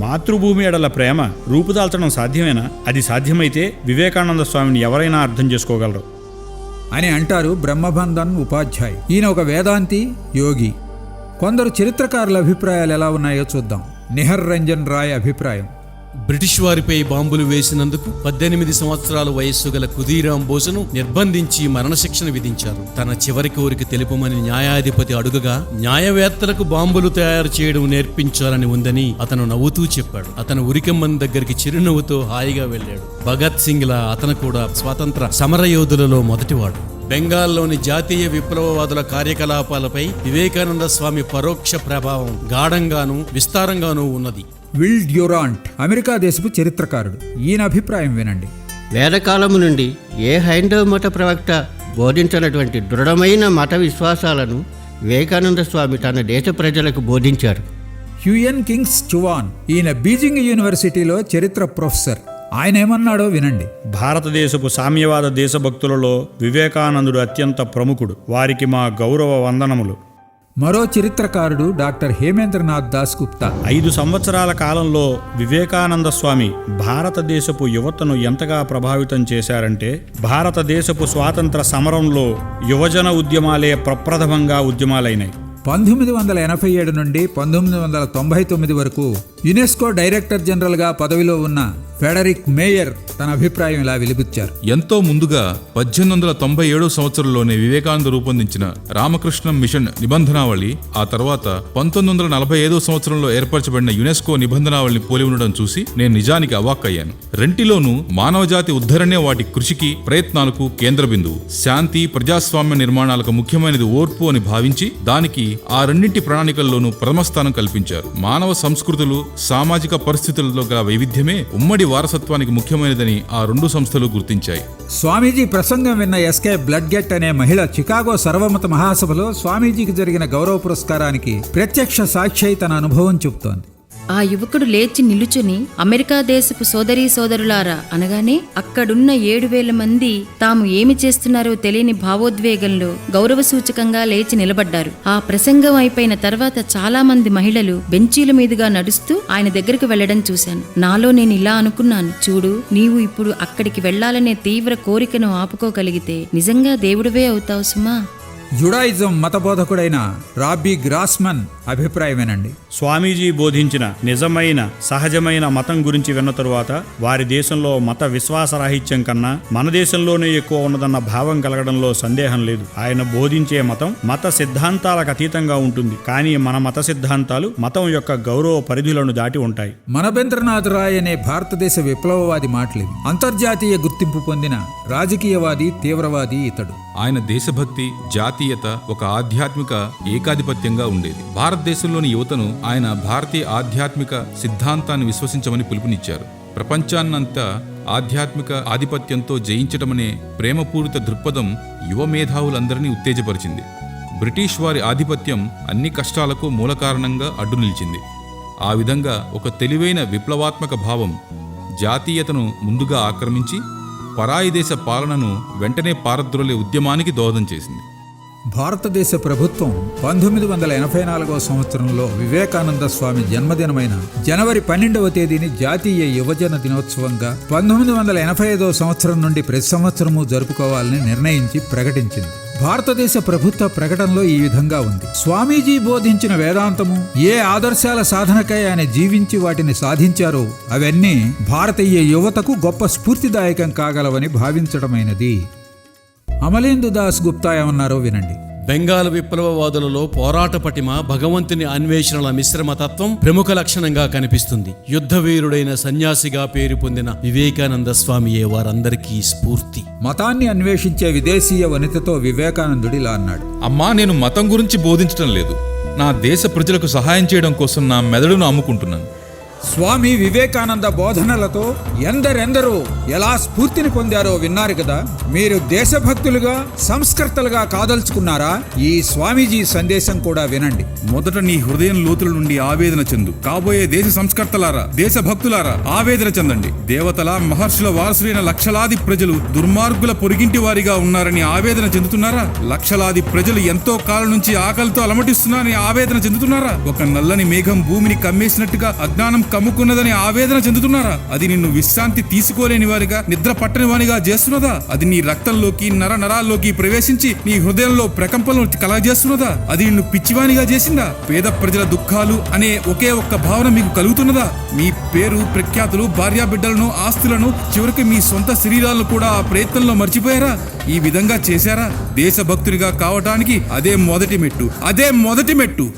మాతృభూమి ఎడల ప్రేమ రూపుదాల్చడం సాధ్యమేనా? అది సాధ్యమైతే వివేకానంద స్వామిని ఎవరైనా అర్థం చేసుకోగలరు అని అంటారు బ్రహ్మబంధన్ ఉపాధ్యాయ్. ఈయన ఒక వేదాంతి, యోగి. కొందరు చరిత్రకారుల అభిప్రాయాలు ఎలా ఉన్నాయో చూద్దాం. నిహర్ రంజన్ రాయ్ అభిప్రాయం: బ్రిటిష్ వారిపై బాంబులు వేసినందుకు 18 సంవత్సరాల వయస్సు గల ఖుదీరాం బోసును నిర్బంధించి మరణశిక్షణ విధించారు. తన చివరి కోరిక తెలుపమని న్యాయాధిపతి అడుగగా న్యాయవేత్తలకు బాంబులు తయారు చేయడం నేర్పించాలని ఉందని అతను నవ్వుతూ చెప్పాడు. అతను ఉరికమ్మన్ దగ్గరికి చిరునవ్వుతో హాయిగా వెళ్ళాడు. భగత్ సింగ్ లా అతను కూడా స్వాతంత్ర సమరయోధులలో మొదటివాడు. బెంగాల్లోని జాతీయ విప్లవవాదుల కార్యకలాపాలపై వివేకానంద స్వామి పరోక్ష ప్రభావం గాఢంగానూ విస్తారంగానూ ఉన్నది. విల్ డ్యూరాంట్ అమెరికా దేశపు చరిత్రకారుడు. ఈయన అభిప్రాయం వినండి: వేదకాలము నుండి ఏ హైందవ మత ప్రవక్త బోధించినటువంటి దృఢమైన మత విశ్వాసాలను వివేకానంద స్వామి తన దేశ ప్రజలకు బోధించారు. హ్యూయన్ కింగ్స్ చువాన్, ఈయన బీజింగ్ యూనివర్సిటీలో చరిత్ర ప్రొఫెసర్. ఆయన ఏమన్నాడో వినండి: భారతదేశపు సామ్యవాద దేశభక్తులలో వివేకానందుడు అత్యంత ప్రముఖుడు. వారికి మా గౌరవ వందనములు. మరో చరిత్రకారుడు డాక్టర్ హేమేంద్రనాథ్ దాస్ గుప్తా. 5 సంవత్సరాల కాలంలో వివేకానంద స్వామి భారతదేశపు యువతను ఎంతగా ప్రభావితం చేశారంటే, భారతదేశపు స్వాతంత్ర సమరంలో యువజన ఉద్యమాలే ప్రప్రథమంగా ఉద్యమాలైనాయి. 1987 నుండి 1999 వరకు యునెస్కో డైరెక్టర్ జనరల్గా పదవిలో ఉన్న ఫెడరిక్ మేయర్ తన అభిప్రాయం ఇలా వెలిబుచ్చారు: ఎంతో ముందుగా 1897 సంవత్సరంలోనే వివేకానంద రూపొందించిన రామకృష్ణ మిషన్ నిబంధనావళి, ఆ తర్వాత 1945 సంవత్సరంలో ఏర్పరచబడిన యునెస్కో నిబంధనావళిని పోలి ఉండడం చూసి నేను నిజానికి అవాక్కయ్యాను. రెంటిలోనూ మానవజాతి ఉద్ధరణే వాటి కృషికి, ప్రయత్నాలకు కేంద్ర బిందువు. శాంతి, ప్రజాస్వామ్య నిర్మాణాలకు ముఖ్యమైనది ఓర్పు అని భావించి దానికి ఆ రెండింటి ప్రణాళికల్లోనూ ప్రథమస్థానం కల్పించారు. మానవ సంస్కృతులు, సామాజిక పరిస్థితులలో గల వైవిధ్యమే ఉమ్మడి వారసత్వానికి ముఖ్యమైనదని ఆ రెండు సంస్థలు గుర్తించాయి. స్వామీజీ ప్రసంగం విన్న ఎస్కే బ్లడ్గెట్ అనే మహిళ చికాగో సర్వమత మహాసభలో స్వామీజీకి జరిగిన గౌరవ పురస్కారానికి ప్రత్యక్ష సాక్షి తన అనుభవం చెబుతోంది. ఆ యువకుడు లేచి నిలుచుని అమెరికా దేశపు సోదరీ సోదరులారా అనగానే అక్కడున్న 7,000 మంది తాము ఏమి చేస్తున్నారో తెలియని భావోద్వేగంలో గౌరవ సూచకంగా లేచి నిలబడ్డారు. ఆ ప్రసంగం అయిపోయిన తర్వాత చాలా మంది మహిళలు బెంచీల మీదుగా నడుస్తూ ఆయన దగ్గరికి వెళ్లడం చూశాను. నాలో నేను ఇలా అనుకున్నాను: చూడు, నీవు ఇప్పుడు అక్కడికి వెళ్లాలనే తీవ్ర కోరికను ఆపుకోగలిగితే నిజంగా దేవుడివే అవుతావు సుమా. జుడాయిజం మతబోధకుడైన రాబీ గ్రాస్మన్ అభిప్రాయమేనండి: స్వామీజీ బోధించిన నిజమైన సహజమైన మతం గురించి విన్న తరువాత వారి దేశంలో మత విశ్వాసరాహిత్యం కన్నా మన దేశంలోనే ఎక్కువ ఉన్నదన్న భావం కలగడంలో సందేహం లేదు. ఆయన బోధించే మతం మత సిద్ధాంతాలకు అతీతంగా ఉంటుంది, కానీ మన మత సిద్ధాంతాలు మతం యొక్క గౌరవ పరిధులను దాటి ఉంటాయి. మనబేంద్రనాథ్ రాయ్ అనే భారతదేశ విప్లవవాది మాటలివి. అంతర్జాతీయ గుర్తింపు పొందిన రాజకీయవాది, తీవ్రవాది ఇతడు. ఆయన దేశభక్తి, జాతీయత ఒక ఆధ్యాత్మిక ఏకాధిపత్యంగా ఉండేది. భారతదేశంలోని యువతను ఆయన భారతీయ ఆధ్యాత్మిక సిద్ధాంతాన్ని విశ్వసించమని పిలుపునిచ్చారు. ప్రపంచాన్నంతా ఆధ్యాత్మిక ఆధిపత్యంతో జయించటమనే ప్రేమపూరిత దృక్పథం యువ మేధావులందరినీ ఉత్తేజపరిచింది. బ్రిటిష్ వారి ఆధిపత్యం అన్ని కష్టాలకు మూల కారణంగా అడ్డు నిలిచింది. ఆ విధంగా ఒక తెలివైన విప్లవాత్మక భావం జాతీయతను ముందుగా ఆక్రమించి పరాయి దేశ పాలనను వెంటనే పారద్రోలే ఉద్యమానికి దోహదం చేసింది. భారతదేశ ప్రభుత్వం 1984 సంవత్సరంలో వివేకానంద స్వామి జన్మదినమైన జనవరి 12వ తేదీని జాతీయ యువజన దినోత్సవంగా 1985 సంవత్సరం నుండి ప్రతి సంవత్సరము జరుపుకోవాలని నిర్ణయించి ప్రకటించింది. భారతదేశ ప్రభుత్వ ప్రకటనలో ఈ విధంగా ఉంది: స్వామీజీ బోధించిన వేదాంతము, ఏ ఆదర్శాల సాధనకై ఆయన జీవించి వాటిని సాధించారో అవన్నీ భారతీయ యువతకు గొప్ప స్ఫూర్తిదాయకం కాగలవని భావించడమైనది. అమలేందు దాస్ గుప్తా ఏమన్నారో వినండి: బెంగాల్ విప్లవవాదులలో పోరాట పటిమ, భగవంతుని అన్వేషణల మిశ్రమతత్వం ప్రముఖ లక్షణంగా కనిపిస్తుంది. యుద్ధవీరుడైన సన్యాసిగా పేరు పొందిన వివేకానంద స్వామియే వారందరికీ స్ఫూర్తి. మతాన్ని అన్వేషించే విదేశీయ వనితతో వివేకానందుడు ఇలా అన్నాడు: అమ్మా, నేను మతం గురించి బోధించడం లేదు. నా దేశ ప్రజలకు సహాయం చేయడం కోసం నా మెదడును అమ్ముకుంటున్నాను. స్వామి వివేకానంద బోధనలతో ఎందరెందరో ఎలా స్ఫూర్తిని పొందారో విన్నారు కదా. మీరు దేశభక్తులుగా సంస్కర్తలుగా కాదలుచుకున్నారా? ఈ స్వామీజీ సందేశం కూడా వినండి. మొదట నీ హృదయం లోతుల నుండి ఆవేదన చెందు. కాబోయే దేశ సంస్కర్తలారా, దేశభక్తులారా, ఆవేదన చెందండి. దేవతల మహర్షుల వారసులైన లక్షలాది ప్రజలు దుర్మార్గుల పొరిగింటి వారిగా ఉన్నారని ఆవేదన చెందుతున్నారా? లక్షలాది ప్రజలు ఎంతో కాలం నుంచి ఆకలితో అలమటిస్తున్నారని ఆవేదన చెందుతున్నారా? ఒక నల్లని మేఘం భూమిని కమ్మేసినట్టుగా అజ్ఞానం కమ్ముకున్నదని ఆవేదన చెందుతున్నారా? అది నిన్ను విశ్రాంతి తీసుకోలేని వారిగా, నిద్ర పట్టని వారిగా చేస్తున్నదా? అది నీ రక్తంలోకి, నరాల్లోకి ప్రవేశించి నీ హృదయంలో ప్రకంపనలు కలగజేస్తున్నదా? అది నిన్ను పిచ్చివానిగా చేసిందా? పేద ప్రజల దుఃఖాలు అనే ఒకే ఒక్క భావన మీకు కలుగుతున్నదా? మీ పేరు, ప్రఖ్యాతులు, భార్యాబిడ్డలను, ఆస్తులను, చివరికి మీ సొంత శరీరాలను కూడా ఆ ప్రయత్నంలో మర్చిపోయారా? ఈ విధంగా చేశారా? దేశభక్తుడిగా కావటానికి అదే మొదటి మెట్టు.